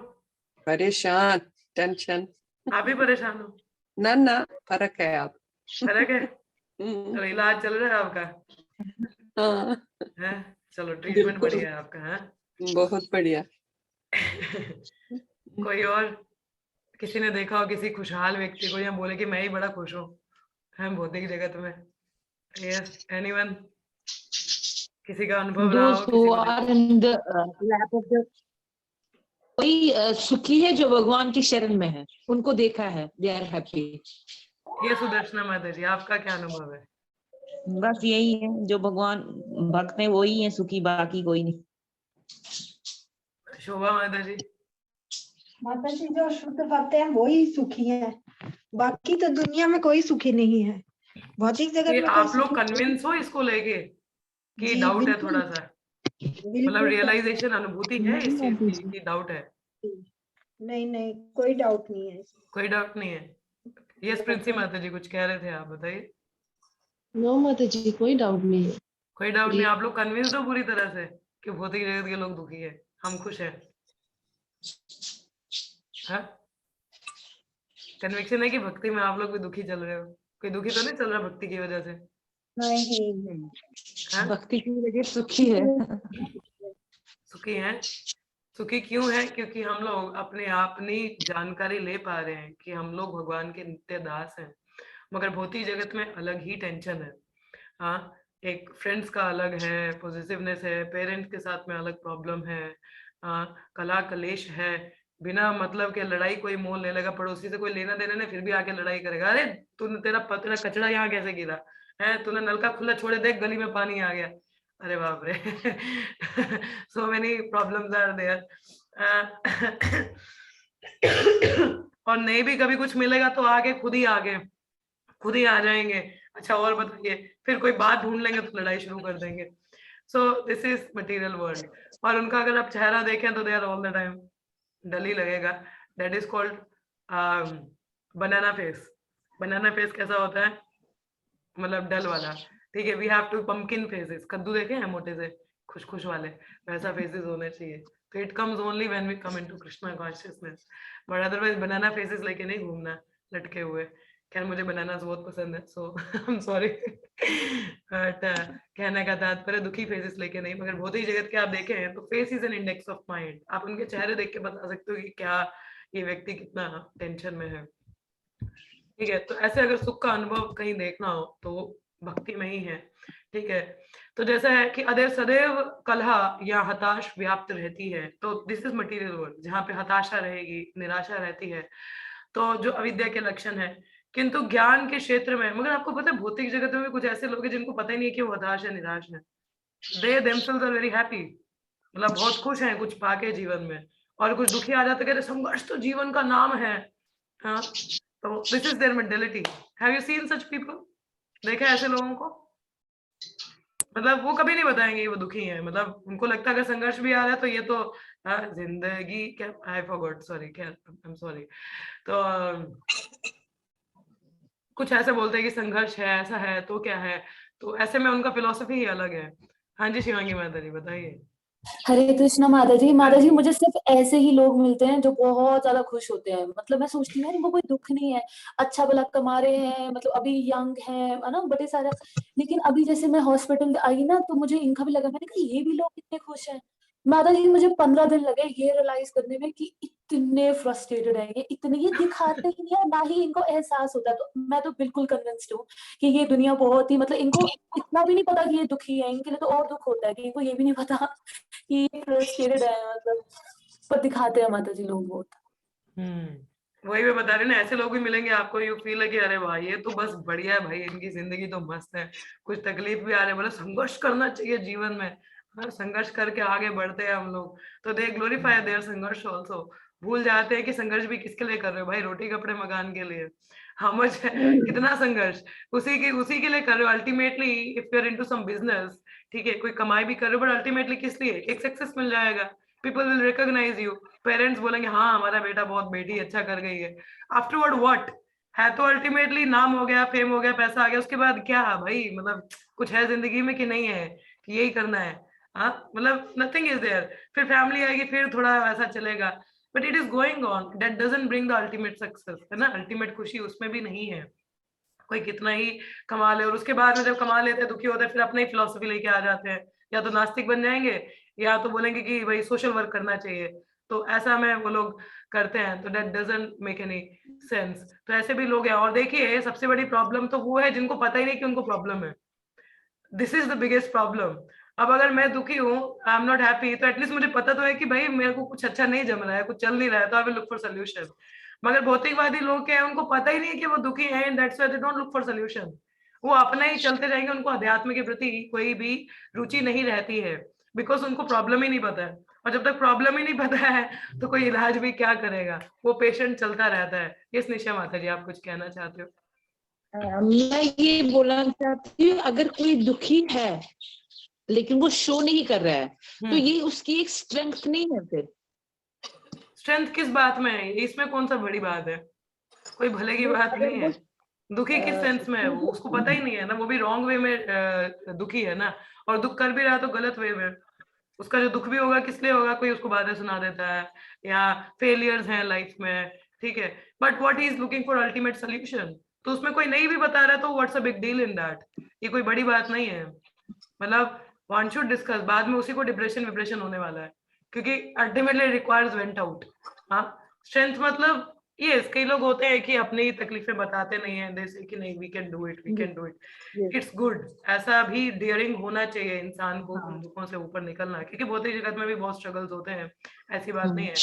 परेशान, टेंशन। आप भी परेशान हो? ना ना, फर्क है। आप फर्क है? तो इलाज चल रहा है आपका? हाँ, है, चलो ट्रीटमेंट बढ़िया है आपका। है, बहुत बढ़िया। कोई और? किसी ने देखा हो किसी खुशहाल व्यक्ति को, या बोले कि मैं ही बड़ा खुश हूँ हम भौतिक जगत में? Yes, anyone? किसी का अनुभव रहा हो? कोई सुखी है जो भगवान की शरण में है, उनको देखा है, दे आर हैप्पी। ये सुदर्शना माता जी, आपका क्या अनुभव है? बस यही है, जो भगवान भक्त है वही है सुखी, बाकी कोई नहीं। शोभा माता जी? माता जी, जो शुद्ध भक्त है वही सुखी है, बाकी तो दुनिया में कोई सुखी नहीं है। भौतिक जगत में आप लोग कन्विंस हो इसको लेके कि डाउट है थोड़ा सा? मतलब रियलाइजेशन, अनुभूति है इस चीज की, डाउट है? नहीं नहीं, कोई डाउट नहीं है। कोई डाउट नहीं है। यस प्रिंसी माता जी, कुछ कह रहे थे आप, बताइए। नो माता जी, कोई डाउट नहीं है। कोई डाउट नहीं? आप लोग कन्विंस्ड हो पूरी तरह से कि भौतिक जगत के लोग दुखी है, हम खुश हैं? कन्विक्शन है कि भक्ति में आप लोग भी दुखी चल रहे हो? कोई दुखी तो नहीं चल रहा भक्ति की वजह से? नहीं, भक्ति की वजह सुखी है। सुखी है? सुखी क्यों है? क्योंकि हम लोग अपने अपनी जानकारी ले पा रहे हैं कि हम लोग भगवान के नित्य दास हैं, मगर भौतिक जगत में अलग ही टेंशन है। हाँ, एक फ्रेंड्स का अलग है, पॉजिटिवनेस है, पेरेंट्स के साथ में अलग प्रॉब्लम है, कला कलेश है, बिना मतलब के लड़ाई कोई मोल नहीं लगा, पड़ोसी से कोई लेना देना नहीं, फिर भी आके लड़ाई करेगा। अरे तूने तेरा कचरा यहाँ कैसे गिरा है, तूने नलका खुला छोड़े, देख गली में पानी आ गया। अरे बाप रे so many problems are there. और नहीं भी कभी कुछ मिलेगा तो आगे खुद ही आ जाएंगे। अच्छा और बताइए, फिर कोई बात ढूंढ लेंगे तो लड़ाई शुरू कर देंगे। So this is material world. और उनका अगर आप चेहरा देखें तो they are all the time dull ही लगेगा। That is called banana face. Banana face कैसा होता है? मतलब डल वाला, ठीक है। We have two pumpkin faces, कद्दू देखे हैं मोटे से खुश खुश वाले, वैसा फेसेस होने चाहिए। तो it comes only when we come into Krishna consciousness, but otherwise बनाना फेसेस लेके नहीं घूमना लटके हुए। खैर मुझे बनानास बहुत पसंद है, सो आई एम सॉरी, बट कहने का तात्पर्य दुखी फेसेस लेके नहीं। मगर भौतिक जगत के आप देखे हैं तो face is an index of mind. आप उनके चेहरे देख के बता सकते हो कि क्या ये व्यक्ति कितना टेंशन में है, ठीक है। तो ऐसे अगर सुख का अनुभव कहीं देखना हो तो भक्ति में ही है, ठीक है। तो जैसा है कि अदेव सदैव कलह या हताश व्याप्त रहती है, तो दिस इज मटेरियल वर्ल्ड, जहाँ पे हताशा रहेगी, निराशा रहती है, तो जो अविद्या के लक्षण है। किंतु ज्ञान के क्षेत्र में, मगर आपको पता है भौतिक जगत में भी कुछ ऐसे लोग हैं जिनको पता ही नहीं है कि वो हताश है, निराश है। They themselves are very happy, मतलब बहुत खुश हैं कुछ पाके जीवन में, और कुछ दुखी आ जाते कहते संघर्ष तो जीवन का नाम है। हाँ, तो this is their mentality. Have you seen such people? देखा है ऐसे लोगों को? मतलब वो कभी नहीं बताएंगे वो दुखी हैं, मतलब उनको लगता है अगर संघर्ष भी आ रहा है तो ये तो जिंदगी क्या, आई फॉरगॉट, सॉरी, क्या, आई एम सॉरी। तो कुछ ऐसे बोलते हैं कि संघर्ष है, ऐसा है तो क्या है, तो ऐसे में उनका फिलॉसफी ही अलग है। हाँ जी शिवांगी माता जी बताइए। हरे कृष्णा माता जी। माता जी मुझे सिर्फ ऐसे ही लोग मिलते हैं जो बहुत ज्यादा खुश होते हैं। मतलब मैं सोचती हूँ यार इनको कोई दुख नहीं है, अच्छा भला कमा रहे हैं, मतलब अभी यंग है ना, बड़े सारा। लेकिन अभी जैसे मैं हॉस्पिटल आई ना तो मुझे इनका भी लगा, मैंने कहा ये भी लोग कितने खुश हैं। माता जी मुझे 15 दिन लगे ये रियलाइज करने में कि इतने फ्रस्ट्रेटेड है ये, इतने ये दिखाते ही नहीं है, ना ही इनको एहसास होता है। तो मैं तो बिल्कुल कन्विंस्ड हूँ कि ये दुनिया बहुत ही, मतलब इनको इतना भी नहीं पता कि ये दुखी है, इनके लिए तो और दुख होता है कि इनको ये भी नहीं पता कि फ्रस्ट्रेटेड है, मतलब पर दिखाते हैं माता जी लोग बहुत। वही मैं बता रही ना, ऐसे लोग भी मिलेंगे आपको, यू फील है कि अरे वाह ये तो बस बढ़िया है भाई, इनकी जिंदगी तो मस्त है। कुछ तकलीफ भी आ रहे हैं, बोले संघर्ष करना चाहिए जीवन में। हाँ, संघर्ष करके आगे बढ़ते हैं हम लोग, तो दे ग्लोरीफाई देयर संघर्ष ऑल्सो। भूल जाते हैं कि संघर्ष भी किसके लिए कर रहे हो भाई, रोटी कपड़े मकान के लिए। हाँ मुझे कितना संघर्ष उसी के लिए कर रहे हो ultimately. If you are into some business, ठीक है, कोई कमाई भी कर रहे हो, बट अल्टीमेटली किस लिए? एक सक्सेस मिल जाएगा, people will recognize you, parents बोलेंगे हाँ हमारा बेटा बहुत बेटी अच्छा कर गई है। आफ्टरवर्ड व्हाट है? तो अल्टीमेटली नाम हो गया, फेम हो गया, पैसा आ गया, उसके बाद क्या है भाई? मतलब कुछ है जिंदगी में कि नहीं है कि यही करना है? हाँ, मतलब नथिंग इज देयर। फिर फैमिली आएगी, फिर थोड़ा वैसा चलेगा, but it is going on. That doesn't bring the ultimate success, है ना। अल्टीमेट खुशी उसमें भी नहीं है। कोई कितना ही कमा ले और उसके बाद में जब कमा लेते हैं दुखी होते हैं, फिर अपनी ही फिलोसफी लेके आ जाते हैं, या तो नास्तिक बन जाएंगे या तो बोलेंगे कि भाई सोशल वर्क करना चाहिए। तो ऐसा में वो लोग करते हैं, तो that doesn't make any sense. तो ऐसे भी लोग हैं। और देखिए सबसे बड़ी प्रॉब्लम तो वो है जिनको पता ही नहीं कि उनको प्रॉब्लम है। This is the biggest problem. अब अगर मैं दुखी हूँ, आई एम नॉट हैप्पी, तो एटलीस्ट मुझे पता तो है कि भाई मेरे को कुछ अच्छा नहीं जम रहा है, कुछ चल नहीं रहा है, तो I will look for solution. मगर भौतिकवादी लोग क्या है, उनको पता ही नहीं है कि वो दुखी है, and that's why they don't look for solution. वो अपना ही चलते जाएंगे, उनको अध्यात्म के प्रति कोई भी रुचि नहीं रहती है, बिकॉज उनको प्रॉब्लम ही नहीं पता है। और जब तक प्रॉब्लम ही नहीं पता है तो कोई इलाज भी क्या करेगा, वो पेशेंट चलता रहता है। यस निशा माता जी, आप कुछ कहना चाहते हो? मैं ये बोलना चाहती हूँ, अगर कोई दुखी है लेकिन वो शो नहीं कर रहा है तो ये उसकी एक स्ट्रेंथ नहीं है। फिर स्ट्रेंथ किस बात में है? इसमें कौन सा बड़ी बात है? कोई भले की बात नहीं है। दुखी किस सेंस में है? वो उसको पता ही नहीं है ना, वो भी रॉन्ग वे में दुखी है ना, और दुख कर भी रहा तो गलत वे में। उसका जो दुख भी होगा किस लिए होगा? कोई उसको बातें सुना देता है या फेलियर्स हैं लाइफ में, ठीक है, but what he is looking for ultimate solution. तो उसमें कोई नहीं भी बता रहा है तो what's a big deal in that? ये कोई बड़ी बात नहीं है। मतलब वन शुड डिस्कस, बाद में उसी को डिप्रेशन विप्रेशन होने वाला है। क्योंकि अल्टीमेटली रिक्वायर्स वेंट आउट। हाँ, स्ट्रेंथ मतलब यस, कई लोग होते हैं कि अपनी तकलीफें बताते नहीं है, जैसे कि नहीं we can do it, we can do it, it's good. ऐसा भी डेयरिंग होना चाहिए इंसान को उन दुखों से ऊपर निकलना, क्योंकि भौतिक जगत में भी बहुत स्ट्रगल्स होते हैं, ऐसी बात नहीं है,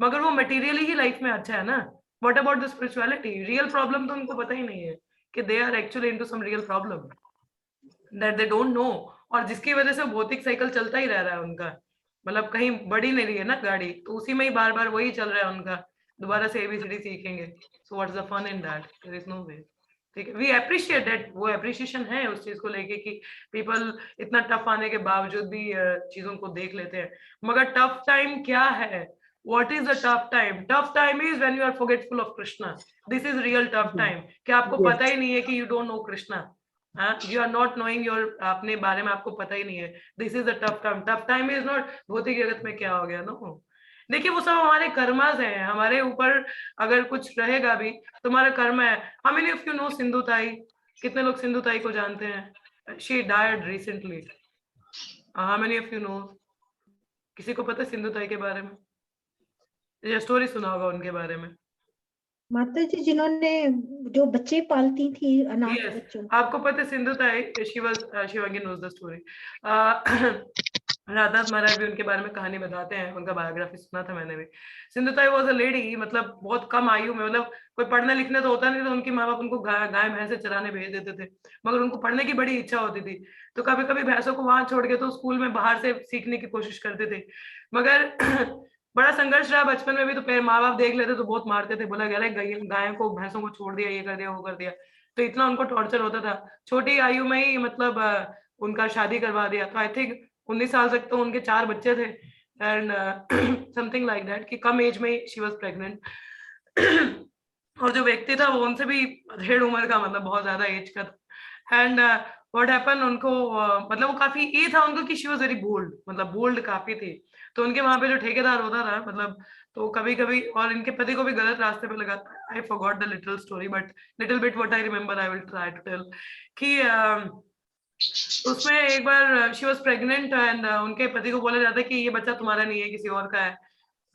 मगर वो मटेरियली ही लाइफ में अच्छा है ना। What about the spirituality? Real problem तो उनको पता ही नहीं है कि they are actually into some real problem that they don't know, और जिसकी वजह से भौतिक साइकिल चलता ही रह रहा है उनका। मतलब कहीं बढ़ी नहीं रही है ना गाड़ी, तो उसी में ही बार बार वही चल रहा है उनका, दोबारा से एबीसीडी सीखेंगे। So what's the fun in that? There is no way. ठीक है, वी अप्रिशिएट दैट, वो अप्रिशिएशन है उस चीज को लेके कि पीपल इतना टफ आने के बावजूद भी चीजों को देख लेते हैं। मगर टफ टाइम क्या है? What is the tough time? Tough time is when you are forgetful of Krishna. This is real tough time. क्या आपको पता ही नहीं है कि you don't know Krishna? You are not knowing your, अपने बारे में आपको पता ही नहीं है। This is the tough time. Tough time is not भौतिक जगत में क्या हो गया, no. देखिए वो सब हमारे कर्मास हैं, हमारे ऊपर अगर कुछ रहेगा भी तो हमारा कर्म है। How many of you know Sindhu ताई? कितने लोग सिंधु ताई को जानते हैं? She died recently. How many of you know? किसी को पता है सिंधु ताई के बारे में? ये स्टोरी सुना होगा उनके बारे में। माता जी जिन्होंने जो बच्चे पालती थी अनाथ Yes, बच्चों, आपको पता है सिंधु ताई, she was Shivangi knows the story. Radhanath महाराज भी उनके बारे में कहानी बताते हैं, उनका बायोग्राफी सुना था मैंने भी। सिंधु ताई वाज अ लेडी, मतलब बहुत कम आयु में, मतलब कोई पढ़ने लिखने तो होता नहीं, तो उनकी माँ बाप उनको गाय भैंसे चराने भेज देते थे, मगर उनको पढ़ने की बड़ी इच्छा होती थी, तो कभी कभी भैंसों को वहां छोड़ के तो स्कूल में बाहर से सीखने की कोशिश करते थे। मगर बड़ा संघर्ष रहा बचपन में भी, तो माँ बाप देख लेते तो बहुत मारते थे, बोला गया गायों को भैंसों को छोड़ दिया, ये कर दिया वो कर दिया, तो इतना उनको टॉर्चर होता था। छोटी आयु में ही मतलब उनका शादी करवा दिया, तो आई थिंक 19 साल तक तो उनके 4 बच्चे थे, एंड समथिंग लाइक दैट, कि कम एज में शी वाज प्रेग्नेंट। और जो व्यक्ति था वो उनसे भी 1.5 उम्र का, मतलब बहुत ज्यादा एज का था। एंड व्हाट हैपन, उनको मतलब वो काफी ये था उनको कि शी वाज वेरी बोल्ड, मतलब बोल्ड काफी थी। तो उनके वहां पे जो ठेकेदार होता था, मतलब तो कभी कभी, और इनके पति को भी गलत रास्ते पे लगा। I forgot the little story, but little bit what I remember I will try to tell, कि उसमें एक बार शी वाज प्रेग्नेंट, एंड उनके पति को बोला जाता है कि ये बच्चा तुम्हारा नहीं है, किसी और का है,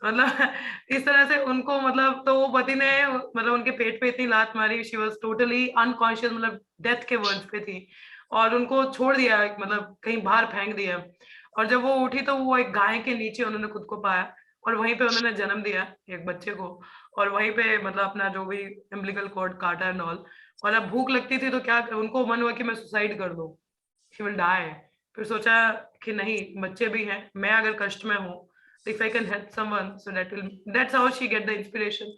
मतलब इस तरह से उनको, मतलब तो वो पति ने मतलब उनके पेट पे इतनी लात मारी, शी वाज टोटली अनकॉन्शियस, मतलब डेथ के वर्ड्स पे थी, और उनको छोड़ दिया, मतलब कहीं बाहर फेंक दिया। और जब वो उठी तो वो एक गाय के नीचे उन्होंने खुद को पाया, और वहीं पे उन्होंने जन्म दिया एक बच्चे को, और वहीं पे मतलब अपना जो भी अम्बिलिकल कॉर्ड काटा एंड ऑल। और अब भूख लगती थी तो क्या उनको मन हुआ कि मैं सुसाइड कर दूं, शी विल डाई। फिर सोचा कि नहीं, बच्चे भी हैं, मैं अगर कष्ट में हूँ, if I can help someone, so that's how she get the inspiration.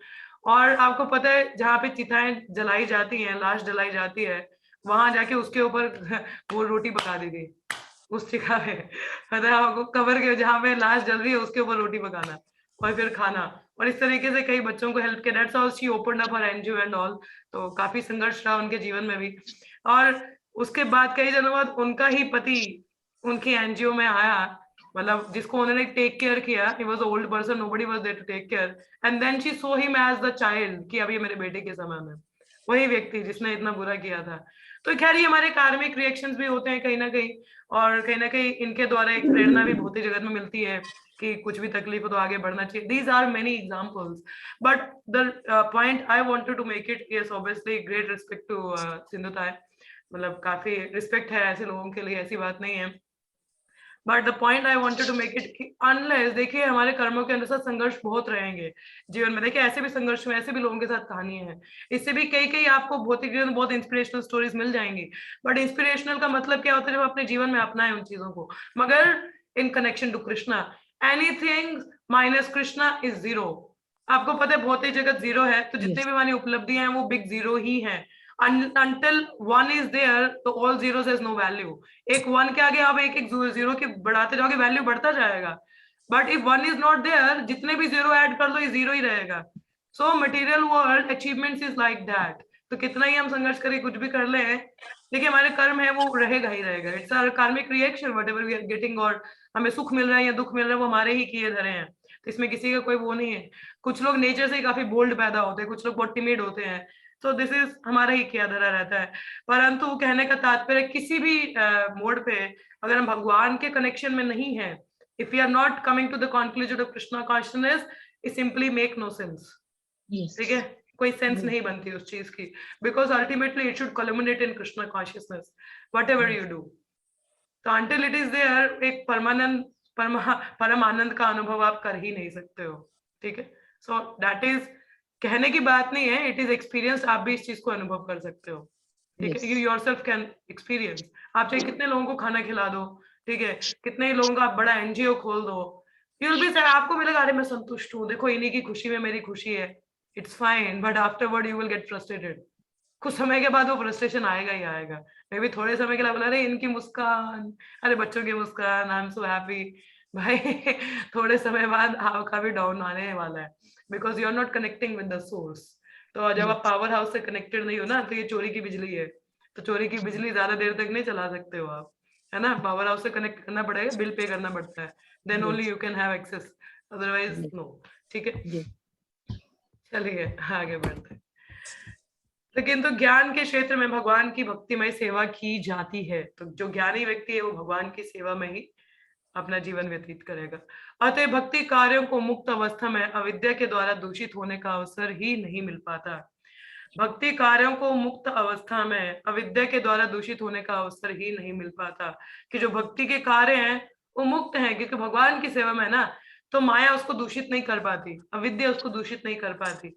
और आपको पता है जहाँ पे चिताएं जलाई जाती हैं, लाश जलाई जाती है, वहां जाके उसके ऊपर वो रोटी पका दी गई उस जगह पे, मतलब आपको कबर के जहाँ पे लाश जल रही है उसके ऊपर रोटी पकाना और फिर खाना, और इस तरीके से कई बच्चों को हेल्प किया। That's how she opened up her NGO and all. तो काफी संघर्ष रहा उनके जीवन में भी, और उसके बाद कई दिनों बाद उनका ही पति उनकी एनजीओ में आया, मतलब जिसको उन्होंने टेक केयर किया। He was old person, nobody was there to take care, and then she saw him as the child, कि अब ये मेरे बेटे के समान है, वही व्यक्ति जिसने इतना बुरा किया था। तो खैर ये हमारे कार्मिक रिएक्शंस भी होते हैं कहीं ना कहीं, और कहीं ना कहीं इनके द्वारा एक प्रेरणा भी भौतिक जगत में मिलती है कि कुछ भी तकलीफ हो तो आगे बढ़ना चाहिए। These are many examples, but the point I wanted to make it is obviously great respect to Sindhu Tai, मतलब काफी रिस्पेक्ट है ऐसे लोगों के लिए, ऐसी बात नहीं है। But the point I wanted to make it कि अनलेस, देखिए हमारे कर्मों के अनुसार संघर्ष बहुत रहेंगे जीवन में। देखिए ऐसे भी संघर्ष में ऐसे भी लोगों के साथ कहानियां हैं, इससे भी कई कई आपको भौतिक जीवन में बहुत इंस्पिरेशनल स्टोरीज मिल जाएंगी। बट इंस्पिरेशनल का मतलब क्या होता है? जब अपने जीवन में अपनाएं उन चीजों को, मगर in connection to Krishna. Anything minus Krishna is zero. आपको पता है भौतिक जगत जीरो है, तो जितने भी हमारी उपलब्धियां हैं वो बिग जीरो ही है। until one is there तो all zeros has no value। एक वन के आगे आप एक एक जीरो की बढ़ाते जाओगे, वैल्यू बढ़ता जाएगा। But if one is not there, जितने भी जीरो ऐड कर लो ये जीरो ही रहेगा। So material world achievements is like that. तो कितना ही हम संघर्ष करें, कुछ भी कर ले, देखिए हमारे कर्म है वो रहेगा ही रहेगा। It's our karmic reaction, whatever we are getting, और हमें सुख मिल रहा है या दुख मिल रहा है वो हमारे ही किए धरे हैं, तो इसमें किसी का कोई वो नहीं है। कुछ लोग नेचर से काफी बोल्ड पैदा होते हैं, कुछ लोग बहुत टिमिड होते हैं, तो दिस इज हमारा ही किया धरा रहता है। परंतु कहने का तात्पर्य किसी भी मोड पे अगर हम भगवान के कनेक्शन में नहीं है if we are not coming to the conclusion of Krishna consciousness, it simply make no sense. Yes. ठीक है, कोई सेंस नहीं बनती उस चीज की, because ultimately it should culminate in Krishna consciousness whatever you do. तो until it is there, एक परम आनंद का अनुभव आप कर ही नहीं सकते हो. ठीक है, so that is, कहने की बात नहीं है, it is experience. आप भी इस चीज को अनुभव कर सकते हो. ठीक है, you yourself can experience. आप चाहे कितने लोगों को खाना खिला दो, ठीक है, कितने लोगों का आप बड़ा एनजीओ खोल दो, you will be sad. आपको मिलेगा अरे मैं संतुष्ट हूँ, देखो इन्हीं की खुशी में मेरी खुशी है. It's fine, but afterward you will get frustrated. कुछ समय के बाद वो फ्रस्ट्रेशन आएगा ही आएगा. मे बी थोड़े समय के लिए बोला अरे इनकी मुस्कान, अरे बच्चों की मुस्कान, आई एम सो हैप्पी. भाई थोड़े समय बाद आपका भी डाउन आने वाला है, because you are not connecting with the source. तो जब आप पावर हाउस से कनेक्टेड नहीं हो ना, तो ये चोरी की बिजली है, तो चोरी की बिजली ज्यादा देर तक नहीं चला सकते हो आप, है ना. पावर हाउस से कनेक्ट करना पड़ेगा, बिल पे करना पड़ता है, then only you can have access, otherwise no. ठीक है, चलिए आगे बढ़ते हैं. लेकिन तो ज्ञान के क्षेत्र में भगवान की भक्तिमय सेवा की जाती है, तो जो ज्ञानी व्यक्ति है वो भगवान की सेवा में ही अपना जीवन व्यतीत करेगा. अतः भक्ति कार्यों को मुक्त अवस्था में अविद्या के द्वारा दूषित होने का अवसर ही नहीं मिल पाता. भक्ति कार्यों को मुक्त अवस्था में अविद्या के द्वारा दूषित होने का अवसर ही नहीं मिल पाता, कि जो भक्ति के कार्य हैं वो मुक्त हैं, क्योंकि भगवान की सेवा में ना, तो माया उसको दूषित नहीं कर पाती, अविद्या उसको दूषित नहीं कर पाती.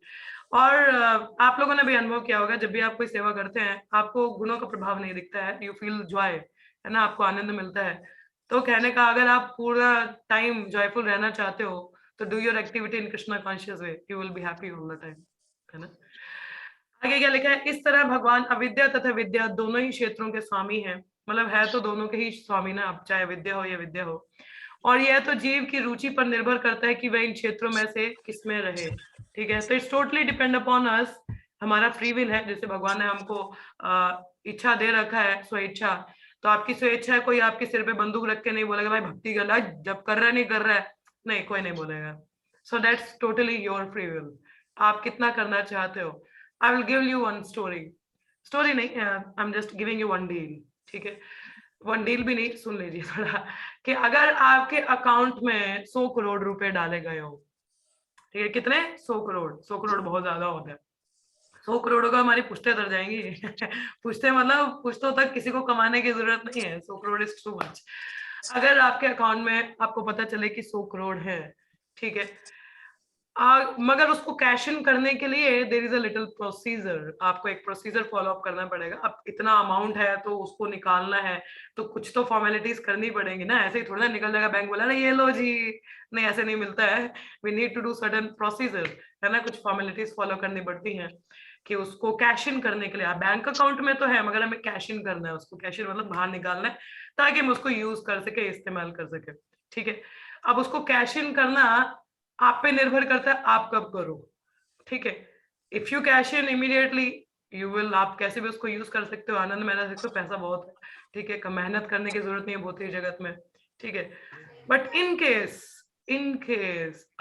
और आप लोगों ने भी अनुभव किया होगा, जब भी आप कोई सेवा करते हैं आपको गुणों का प्रभाव नहीं दिखता है, यू फील जॉय, है ना, आपको आनंद मिलता है. तो कहने का, अगर आप पूरा टाइम जॉयफुल रहना चाहते हो तो do your activity in Krishna conscious way, you will be happy all the time, है ना. आगे क्या लिखा है, इस तरह भगवान अविद्या तथा विद्या दोनों ही क्षेत्रों के स्वामी हैं. मतलब है तो दोनों के ही स्वामी ना, अब चाहे विद्या हो या विद्या हो. और यह तो जीव की रुचि पर निर्भर करता है कि वह इन क्षेत्रों में से किसमें रहे. ठीक है, तो it's totally depend upon us, हमारा फ्री विल है. जैसे भगवान ने हमको इच्छा दे रखा है, स्वेच्छा, तो आपकी स्वेच्छा है, कोई आपके सिर पे बंदूक रख के नहीं बोलेगा भाई भक्ति कर रहा है, जब कर रहा है नहीं कर रहा है, नहीं, कोई नहीं बोलेगा. So that's totally your free will, आप कितना करना चाहते हो. I will give you one story नहीं, I am just giving you one deal. ठीक है, वन डील भी नहीं, सुन लीजिए थोड़ा, कि अगर आपके अकाउंट में 100 करोड़ रुपए डाले गए हो, ठीक है, कितने, 100 करोड़. 100 करोड़ बहुत ज्यादा होता है. 100 करोड़ का हमारी पुश्ते तर जाएंगी. पुश्ते मतलब पुश्तों तक किसी को कमाने की जरूरत नहीं है. 100 करोड़ इज टू मच. अगर आपके अकाउंट में आपको पता चले कि 100 करोड़ है, ठीक है, मगर उसको कैश इन करने के लिए there is a little procedure. आपको एक प्रोसीजर फॉलो अप करना पड़ेगा. अब इतना अमाउंट है तो उसको निकालना है, तो कुछ तो फॉर्मेलिटीज करनी पड़ेंगी ना, ऐसे ही थोड़ा ना निकल जाएगा. बैंक बोला ना ये लो जी, नहीं ऐसे नहीं मिलता है. We need to do certain procedure, है ना, कुछ फॉर्मेलिटीज फॉलो करनी पड़ती हैं कि उसको कैश इन करने के लिए. आप बैंक अकाउंट में तो है, मगर हमें कैश इन करना है उसको. कैश इन मतलब बाहर निकालना है, ताकि हम उसको यूज कर सके, इस्तेमाल कर सके. ठीक है, अब उसको कैश इन करना आप पे निर्भर करता है, आप कब करो. ठीक है, if you cash in immediately you will, आप कैसे भी उसको यूज कर सकते हो, आनंद में रह सकते हो, पैसा बहुत है. ठीक है, मेहनत करने की जरूरत नहीं है भौतिक जगत में. ठीक है, बट इन केस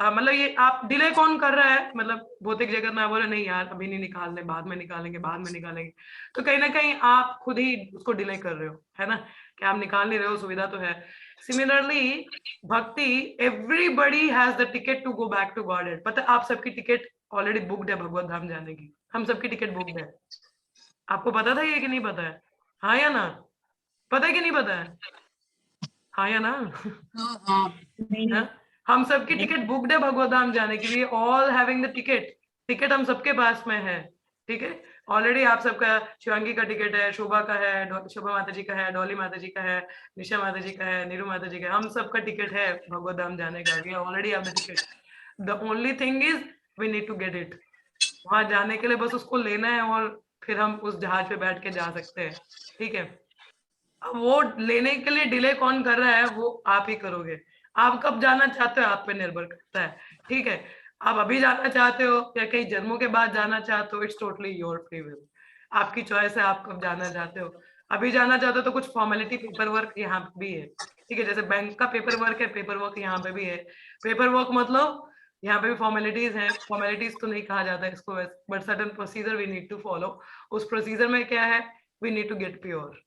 मतलब ये आप डिले कौन कर रहा है, मतलब भौतिक जगत में आप बोले नहीं यार अभी नहीं निकालने, बाद में निकालेंगे, तो कहीं ना कहीं आप खुद ही उसको डिले कर रहे हो, है ना, कि आप निकाल नहीं रहे हो. सुविधा तो है. Similarly bhakti, everybody has the ticket to go back to God. पता है आप सबकी टिकट ऑलरेडी बुक्ड है भगवत धाम जाने की. हम सबकी टिकट बुक्ड है. आपको पता था ये कि नहीं पता है? हाँ या ना, पता है कि नहीं पता है? हाँ या ना? हम सबकी टिकट बुक्ड है भगवत धाम जाने के लिए. ऑल हैविंग द टिकट हम सबके पास में है. ठीक है, ऑलरेडी आप सबका, शिवांगी का टिकट है, शोभा का है, शोभा माता जी का है, डॉली माता जी का है, निशा माता जी का है, नीरू माता जी का है, हम सबका टिकट है भगवत धाम जाने का. We already have the ticket. The only thing is we need to get it. वहां जाने के लिए बस उसको लेना है और फिर हम उस जहाज पे बैठ के जा सकते हैं. ठीक है, अब वो लेने के लिए डिले कौन कर रहा है, वो आप ही करोगे. आप कब जाना चाहते हो आप पे निर्भर करता है. ठीक है, आप अभी जाना चाहते हो या कई जन्मों के बाद जाना चाहते हो, it's totally your free will. आपकी चॉइस है आप कब जाना चाहते हो. अभी जाना चाहते हो तो कुछ फॉर्मेलिटी पेपर वर्क यहाँ भी है. ठीक है, जैसे बैंक का पेपर वर्क है, पेपर वर्क यहाँ पे भी है. पेपर वर्क मतलब यहाँ पे भी फॉर्मेलिटीज हैं. फॉर्मेलिटीज तो नहीं कहा जाता इसको, but certain procedure we need to follow. उस प्रोसीजर में क्या है, we need to get pure.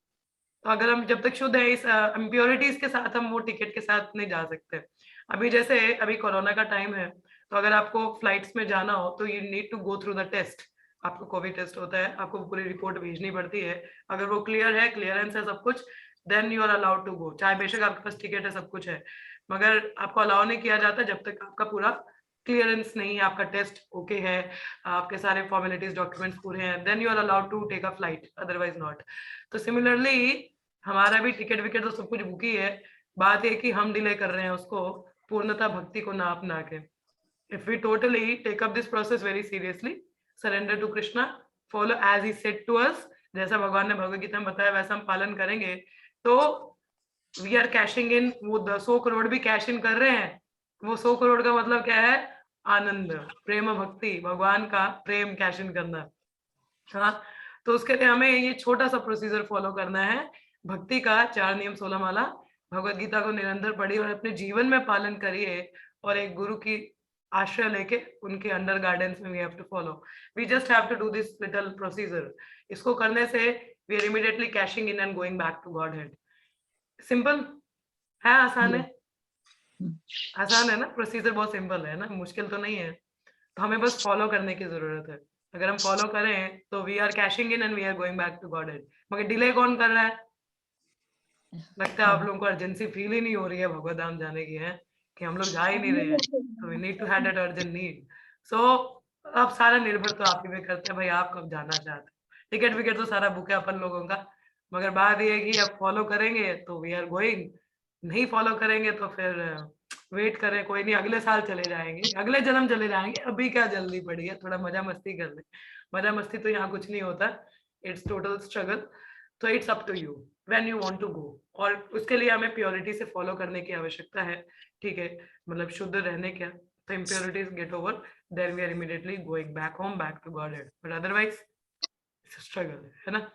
तो अगर हम जब तक शुद्ध है, इस इम्प्योरिटीज के साथ हम वो टिकट के साथ नहीं जा सकते। अभी जैसे अभी कोरोना का टाइम है, तो अगर आपको फ्लाइट्स में जाना हो तो you need to go through the test. आपको कोविड टेस्ट होता है, आपको पूरी रिपोर्ट भेजनी पड़ती है। अगर वो क्लियर है, क्लियरेंस है सब कुछ, then you are allowed to go, चाहे बेशक आपके पास टिकट है, सब कुछ है, मगर आपको अलाउ नहीं किया जाता जब तक आपका पूरा क्लियरेंस नहीं है, आपका टेस्ट ओके है, आपके सारे फॉर्मेलिटीज डॉक्यूमेंट्स पूरे हैं, then you are allowed to take a flight, otherwise not. तो सिमिलरली हमारा भी टिकट विकेट तो सब कुछ बुक ही है, बात है कि हम डिले कर रहे हैं उसको पूर्णता भक्ति को ना अपना के। If we totally take up this process very seriously, surrender to Krishna, follow as he said to us, जैसा भगवान ने भगवद गीता में बताया वैसा हम पालन करेंगे, तो we are cashing in, वो 100 करोड़ भी कैश इन कर रहे हैं। वो 100 करोड़ का मतलब क्या है? आनंद, प्रेम, भक्ति, भगवान का प्रेम कैश इन करना। हाँ, तो उसके लिए हमें ये छोटा सा प्रोसीजर फॉलो करना है, भक्ति का 4 नियम 16 माला, भगवद गीता को निरंतर पढ़िए और अपने जीवन में पालन करिए, और एक गुरु की आश्रय लेके उनके अंडर गाइडेंस में we have to follow, we just have to do this little procedure. इसको करने से we are immediately cashing in and going back to Godhead. Simple है, आसान है, आसान है ना, प्रोसीजर बहुत सिंपल है ना, मुश्किल तो नहीं है। तो हमें बस फॉलो करने की जरूरत है। अगर हम फॉलो करें तो we are cashing in and we are going back to Godhead. मगर डिले कौन कर रहा है? लगता है आप लोगों को अर्जेंसी फील ही नहीं हो रही है भगवत धाम जाने की, है कि हम लोग जा ही नहीं रहे हैं, तो we need to have that urgent need. So अब सारा निर्भर तो आप ही पे करते हैं भाई, आप कब जाना चाहते हैं। टिकट विकेट तो सारा बुक है अपन लोगों का, मगर बात ये है कि अब फॉलो करेंगे तो वी आर गोइंग, नहीं फॉलो करेंगे तो फिर वेट करें, कोई नहीं, अगले साल चले जाएंगे, अगले जन्म चले जाएंगे, अभी क्या जल्दी पड़ी है, थोड़ा मजा मस्ती कर ले। मजा मस्ती तो यहाँ कुछ नहीं होता, इट्स टोटल स्ट्रगल। तो it's up to you when you want to go, और उसके लिए हमें प्योरिटी से फॉलो करने की आवश्यकता है, ठीक है, मतलब शुद्ध रहने क्या, तो impurities get over, then we are immediately going back home, back to Godhead, but otherwise struggle है ना।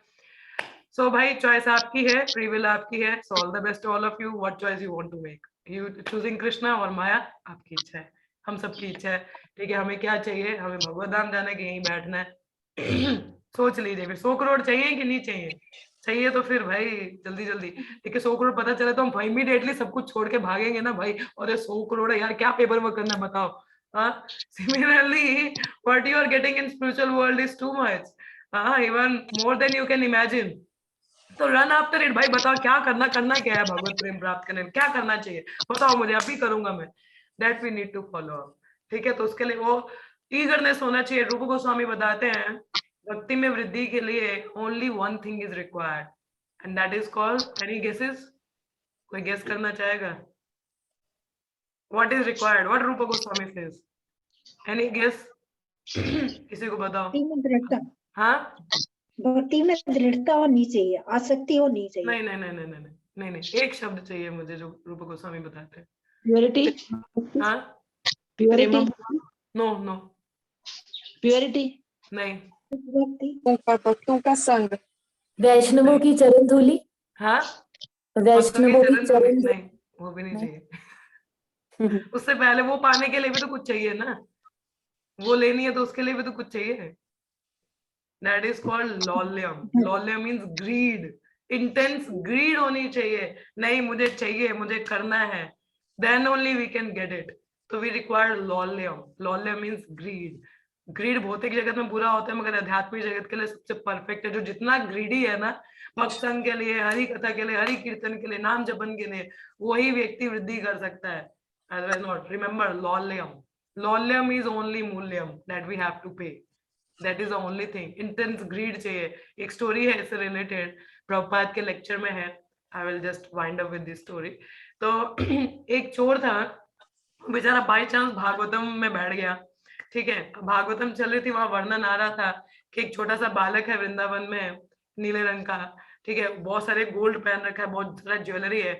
सो भाई चॉइस आपकी है, फ्री विल आपकी है, so all the best to all of you, what choice you want to make, you choosing Krishna और माया, आपकी इच्छा है, हम सबकी इच्छा है, ठीक है। हमें क्या चाहिए? हमें भगवत धाम जाना है कि यहीं बैठना है? सोच लीजिए फिर, 100 करोड़ चाहिए कि नहीं चाहिए? चाहिए तो फिर भाई जल्दी जल्दी, ठीक है, 100 करोड़ पता चले तो हम इमीडिएटली सब कुछ छोड़ के भागेंगे ना भाई, और ये 100 करोड़ है यार, क्या पेपर वर्क करना बताओ। हाँ, similarly what you are getting in spiritual world is too much, हाँ, even more than you can imagine. तो रन आफ्टर इट भाई, बताओ क्या करना, करना क्या है भगवत प्रेम प्राप्त करने में, क्या करना चाहिए बताओ मुझे, अभी करूंगा मैं, that we need to follow up, ठीक है। तो उसके लिए वो ईगरनेस होना चाहिए। रूप गोस्वामी बताते हैं भक्ति में वृद्धि के लिए only one thing is required, and that is called, any guesses? कोई गेस करना चाहेगा? व्हाट इज रिक्वायर्ड, व्हाट रूप गोस्वामी सेज? Any guess? किसी को बताओ। दृढ़ता, हाँ, भक्ति में दृढ़ता होनी चाहिए, आसक्ति होनी चाहिए। नहीं नहीं नहीं नहीं नहीं नहीं नहीं, एक शब्द चाहिए मुझे जो रूप गोस्वामी बताते हैं। प्योरिटी, हाँ, प्योरिटी, नो नो, प्योरिटी, नहीं, भक्तों का संग, वैष्णवों की चरण धूलि, हाँ, वैष्णवों की चरण धूलि, नहीं, वो भी नहीं चाहिए। उससे पहले वो पाने के लिए भी तो कुछ चाहिए ना, वो लेनी है तो उसके लिए भी तो कुछ चाहिए। That is called लॉल्यम। लॉल्यम मीन्स ग्रीड, इंटेंस ग्रीड होनी चाहिए, नहीं मुझे चाहिए, मुझे करना है, then only we can get it। तो we require लॉल्यम। लॉल्यम मीन्स ग्रीड। ग्रीड भौतिक जगत में बुरा होता है, मगर आध्यात्मिक जगत के लिए सबसे परफेक्ट है। जो जितना ग्रीडी है ना, भक्त संघ के लिए, हरि कथा के लिए, हरि कीर्तन के लिए, नाम जपन के लिए, वही व्यक्ति वृद्धि कर सकता है, otherwise not। Remember लॉल्यम, लॉल्यम is only मूल्यम that we have to pay, that is the only thing। intense greed चाहिए। एक स्टोरी है इससे रिलेटेड, प्रभुपाद के लेक्चर में है, I will just wind up with this story। तो एक चोर था, बेचारा बाय चांस भागवतम में बैठ गया, ठीक है, भागवतम चल रही थी, वहां वर्णन आ रहा था कि एक छोटा सा बालक है वृंदावन में, नीले रंग का, ठीक है, बहुत सारे गोल्ड पहन रखा है, बहुत सारा ज्वेलरी है,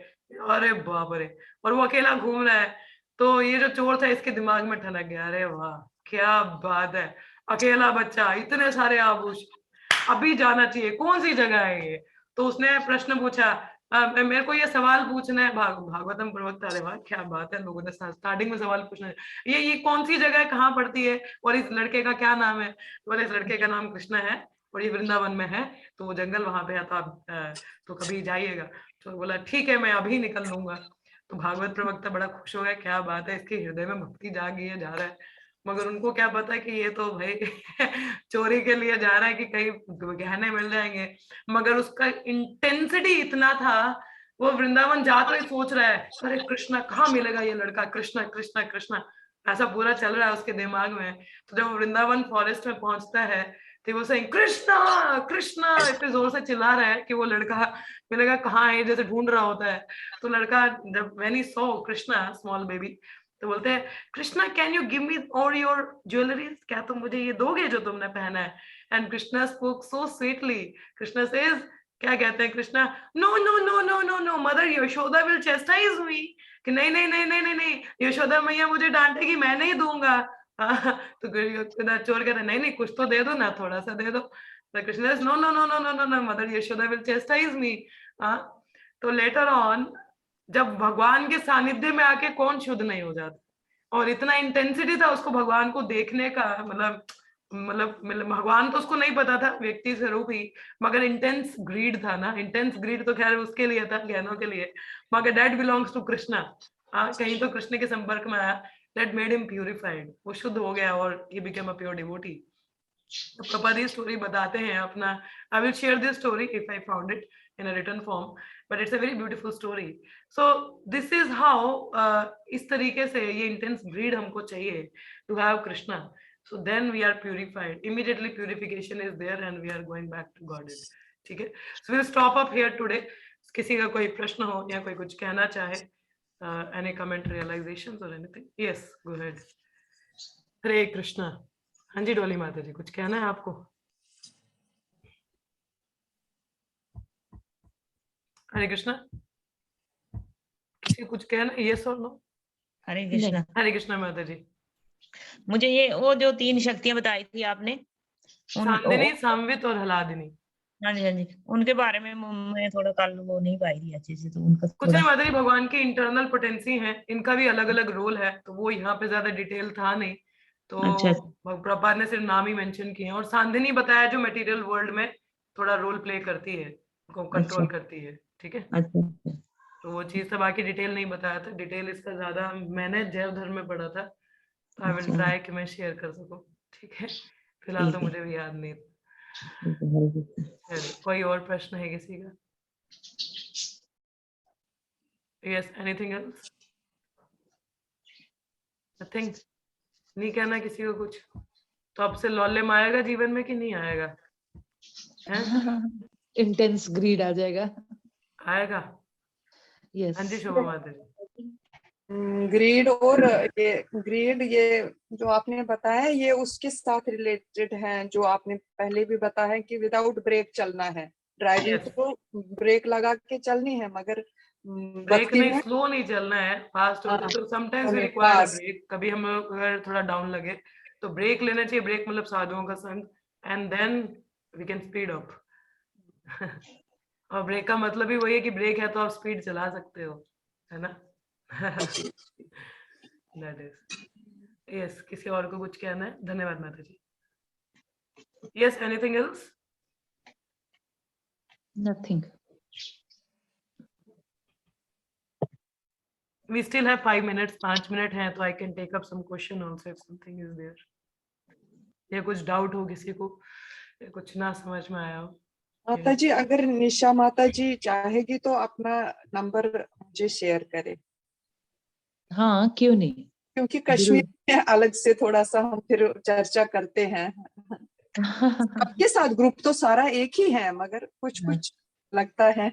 अरे बाप रे, और वो अकेला घूम रहा है। तो ये जो चोर था इसके दिमाग में ठनक गया, अरे वाह क्या बात है, अकेला बच्चा, इतने सारे आभूषण, अभी जाना चाहिए, कौन सी जगह है ये? तो उसने प्रश्न पूछा, मेरे को ये सवाल पूछना है। भागवतम प्रवक्ता, अरे वाह क्या बात है, लोगों ने स्टार्टिंग में सवाल पूछना है, ये कौन सी जगह है, कहाँ पड़ती है, और इस लड़के का क्या नाम है? बोले इस लड़के का नाम कृष्ण है, और ये वृंदावन में है, तो वो जंगल वहां पे है, तो आप तो कभी जाइएगा। तो बोला ठीक है, मैं अभी निकल लूंगा। तो भागवत प्रवक्ता बड़ा खुश हो गया, क्या बात है, इसके हृदय में भक्ति जाग गई है, जा रहा है। मगर उनको क्या पता कि ये तो भाई चोरी के लिए जा रहा है कि कहीं गहने मिल जाएंगे। मगर उसका इंटेंसिटी इतना था, वो वृंदावन जा तो ही सोच रहा है, अरे कृष्णा कहाँ मिलेगा ये लड़का, कृष्णा कृष्णा कृष्णा, ऐसा पूरा चल रहा है उसके दिमाग में। तो जब वृंदावन फॉरेस्ट में पहुंचता है, तो वो सही कृष्णा कृष्णा इतने जोर से चिल्ला रहा है कि वो लड़का मिलेगा कहाँ है, जैसे ढूंढ रहा होता है। तो लड़का जब when he saw Krishna small baby, तो बोलते हैं Krishna can you give me all your jewelries, क्या तुम मुझे ये दोगे जो तुमने पहना है। And Krishna spoke so sweetly, Krishna says, क्या कहते हैं Krishna, no no no no no no mother Yashoda will chastise me, कि नहीं नहीं नहीं नहीं नहीं नहीं, यशोदा मैया मुझे डांटेगी, मैं नहीं दूंगा। तो चोर कहते नहीं नहीं कुछ तो दे दो ना, थोड़ा सा दे दो। तो Krishna no no no no no no no mother Yashoda will chastise me. तो लेटर ऑन जब भगवान के सानिध्य में आके कौन शुद्ध नहीं हो जाता, और इतना इंटेंसिटी था उसको भगवान को देखने का, मतलब भगवान तो उसको नहीं पता था, व्यक्ति से रूप ही, मगर इंटेंस ग्रीड था ना, इंटेंस ग्रीड तो खैर उसके लिए था, ज्ञानों के लिए, मगर दैट बिलोंग्स टू कृष्णा। कहीं तो कृष्ण के संपर्क में आया, दैट मेड हिम प्यूरिफाइड, वो शुद्ध हो गया और he became a pure devotee. तो प्रभुपाद ये स्टोरी बताते हैं अपना, I will share this story if I found it in a written form, but it's a very beautiful story. So this is how इस तरीके से ये intense greed हमको चाहिए to have Krishna. So then we are purified. Immediately purification is there and we are going back to Godhead. ठीक है? So we'll stop up here today. किसी का कोई प्रश्न हो या कोई कुछ कहना चाहे, any comment, realizations or anything? Yes, go ahead. हरे कृष्णा। हाँ जी डोली माता जी, कुछ कहना है आपको? हरे कृष्णा, किसी कुछ कहना, यस और नो? हरे कृष्णा। हरे कृष्णा माता जी। मुझे ये वो जो 3 शक्तियां बताई थी आपने, सांदिनी, संवित और हलादिनी। हाँ जी हाँ जी, उनके बारे में मैं थोड़ा कल वो नहीं पाई थी अच्छे से, तो उनका कुछ नहीं माता जी, भगवान की इंटरनल पोटेंसी है, इनका भी अलग अलग रोल है, तो वो यहाँ पे ज्यादा डिटेल था नहीं, तो अच्छा। प्रभुपाद ने सिर्फ नाम ही मेंशन किए हैं। और सांदिनी बताया जो मटेरियल वर्ल्ड में थोड़ा रोल प्ले करती है, को कंट्रोल करती है, ठीक है। अच्छा। तो वो चीज था, बाकी डिटेल नहीं बताया था, डिटेल इसका ज्यादा मैंने जैव धर्म में पढ़ा था, तो आई विल ट्राई कि मैं शेयर कर सकूं, ठीक है। फिलहाल तो मुझे भी याद नहीं। कोई और प्रश्न है किसी का? Yes, anything else? नथिंग? नहीं कहना किसी को कुछ? तो अब से लॉलेम आएगा जीवन में कि नहीं आएगा? इंटेंस ग्रीड आ जाएगा। आएगा। यस। हाँ जी शोभा माता जी। ग्रीड और ये जो आपने बताया ये उसके साथ रिलेटेड है, जो आपने पहले भी बताया है कि विदाउट ब्रेक चलना है, ड्राइविंग तो ब्रेक लगा के चलनी है, मगर ब्रेक नहीं, स्लो नहीं चलना है, फास्ट होता है तो समटाइम्स वी रिक्वायर ब्रेक। कभी हम अगर थोड़ा डाउन लगे तो ब्रेक लेना चाहिए, ब्रेक मतलब साधुओं का संग, and then we can speed up. और ब्रेक का मतलब ही वही है कि ब्रेक है तो आप स्पीड चला सकते हो, है ना। That is yes. किसी और को कुछ कहना है? धन्यवाद माता जी। Yes, anything else? Nothing. We still have 5 minutes, 5 minute हैं, तो I can take up some question also if something is there. या कुछ डाउट हो किसी को, या कुछ ना समझ में आया हो? माता जी, अगर निशा माता जी चाहेगी तो अपना नंबर मुझे शेयर करे। हाँ क्यों नहीं, क्योंकि कश्मीर में अलग से थोड़ा सा हम फिर चर्चा करते हैं। आपके साथ ग्रुप तो सारा एक ही है, मगर कुछ कुछ लगता है।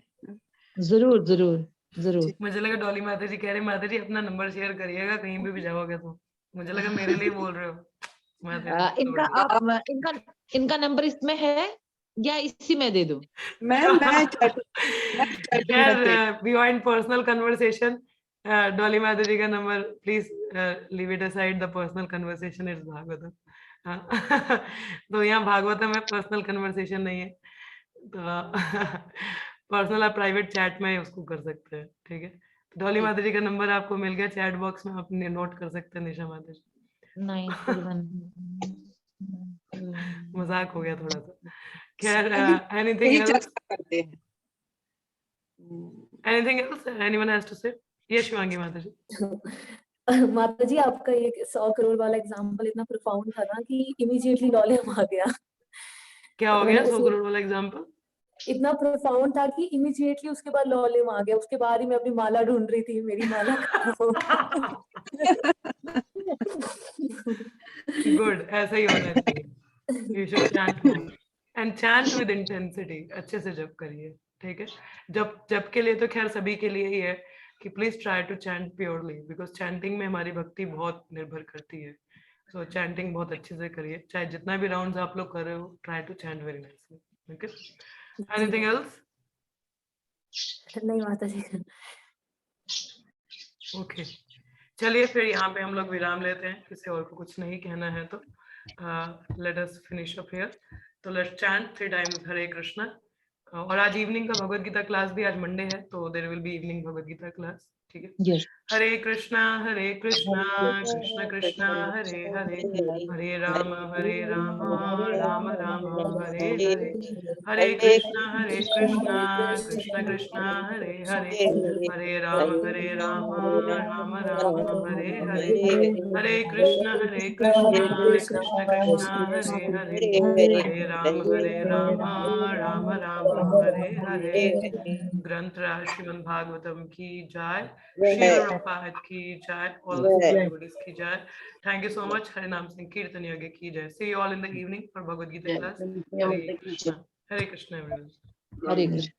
जरूर जरूर जरूर। मुझे लगा डॉली माता जी कह रहे माता जी अपना नंबर शेयर करिएगा कहीं भी जाओगे तो, मुझे लगा मेरे लिए बोल रहे हो। इनका नंबर इसमें है या इसी में दे दूं? मैं बियॉन्ड पर्सनल कन्वर्सेशन, डॉली माता जी का number please leave it aside, the personal conversation is Bhagavatam. तो यहाँ भागवतम में पर्सनल कन्वर्सेशन नहीं है, तो पर्सनल आप प्राइवेट चैट में उसको कर सकते हैं, ठीक है। डॉली माता जी का नंबर आपको मिल गया, चैट बॉक्स में आप नोट कर सकते हैं निशा माता जी। 931 मजाक हो गया थोड़ा सा, खैर यही एनीथिंग एल्स चर्चा करते हैं। Anything else anyone has to say? Yes Shivangi माता जी। माता जी आपका ये 100 करोड़ वाला एग्जांपल इतना प्रोफाउंड था ना कि इमीडिएटली लॉलियम आ गया। क्या हो तो गया मैंने 100 उसी करोड़ वाला एग्जांपल? इतना प्रोफाउंड था कि इमीडिएटली उसके बाद लॉलियम आ गया। उसके बाद ही मैं अपनी माला ढूंढ रही थी, मेरी माला कहाँ हो। गुड, ऐसा ही होना चाहिए। You should chant more and chant with intensity. अच्छे से जप करिए, ठीक है? जप के लिए तो खैर सभी के लिए ही है कि please try to chant purely, because chanting में हमारी भक्ति बहुत निर्भर करती है। सो चैंटिंग बहुत अच्छे से करिए, चाहे जितना भी राउंड्स आप लोग कर रहे हो, try to chant very nicely. Okay, anything else? नहीं माता जी। ओके, चलिए फिर यहाँ पे हम लोग विराम लेते हैं। किसी और को कुछ नहीं कहना है तो let us finish up here. तो लेट्स चैंट 3 टाइम्स हरे कृष्णा। और आज इवनिंग का भगवत गीता क्लास भी, आज मंडे है तो there will be evening Bhagavad Gita class, ठीक है? Yes. हरे कृष्णा कृष्णा कृष्णा हरे हरे, हरे राम राम राम हरे हरे, हरे कृष्णा कृष्णा कृष्णा हरे हरे, हरे राम राम राम हरे हरे, हरे कृष्णा कृष्णा हरे हरे, हरे राम राम राम हरे हरे। ग्रंथ राज श्रीमद् भागवतम की जय, श्री प्रभुपाद की जय, ऑल डिवोटीज की जय। Thank you so much. Hare नाम संकीर्तन यज्ञ की जय। See you all in the evening for Bhagavad Gita class. Hare Krishna everyone. Hare Krishna.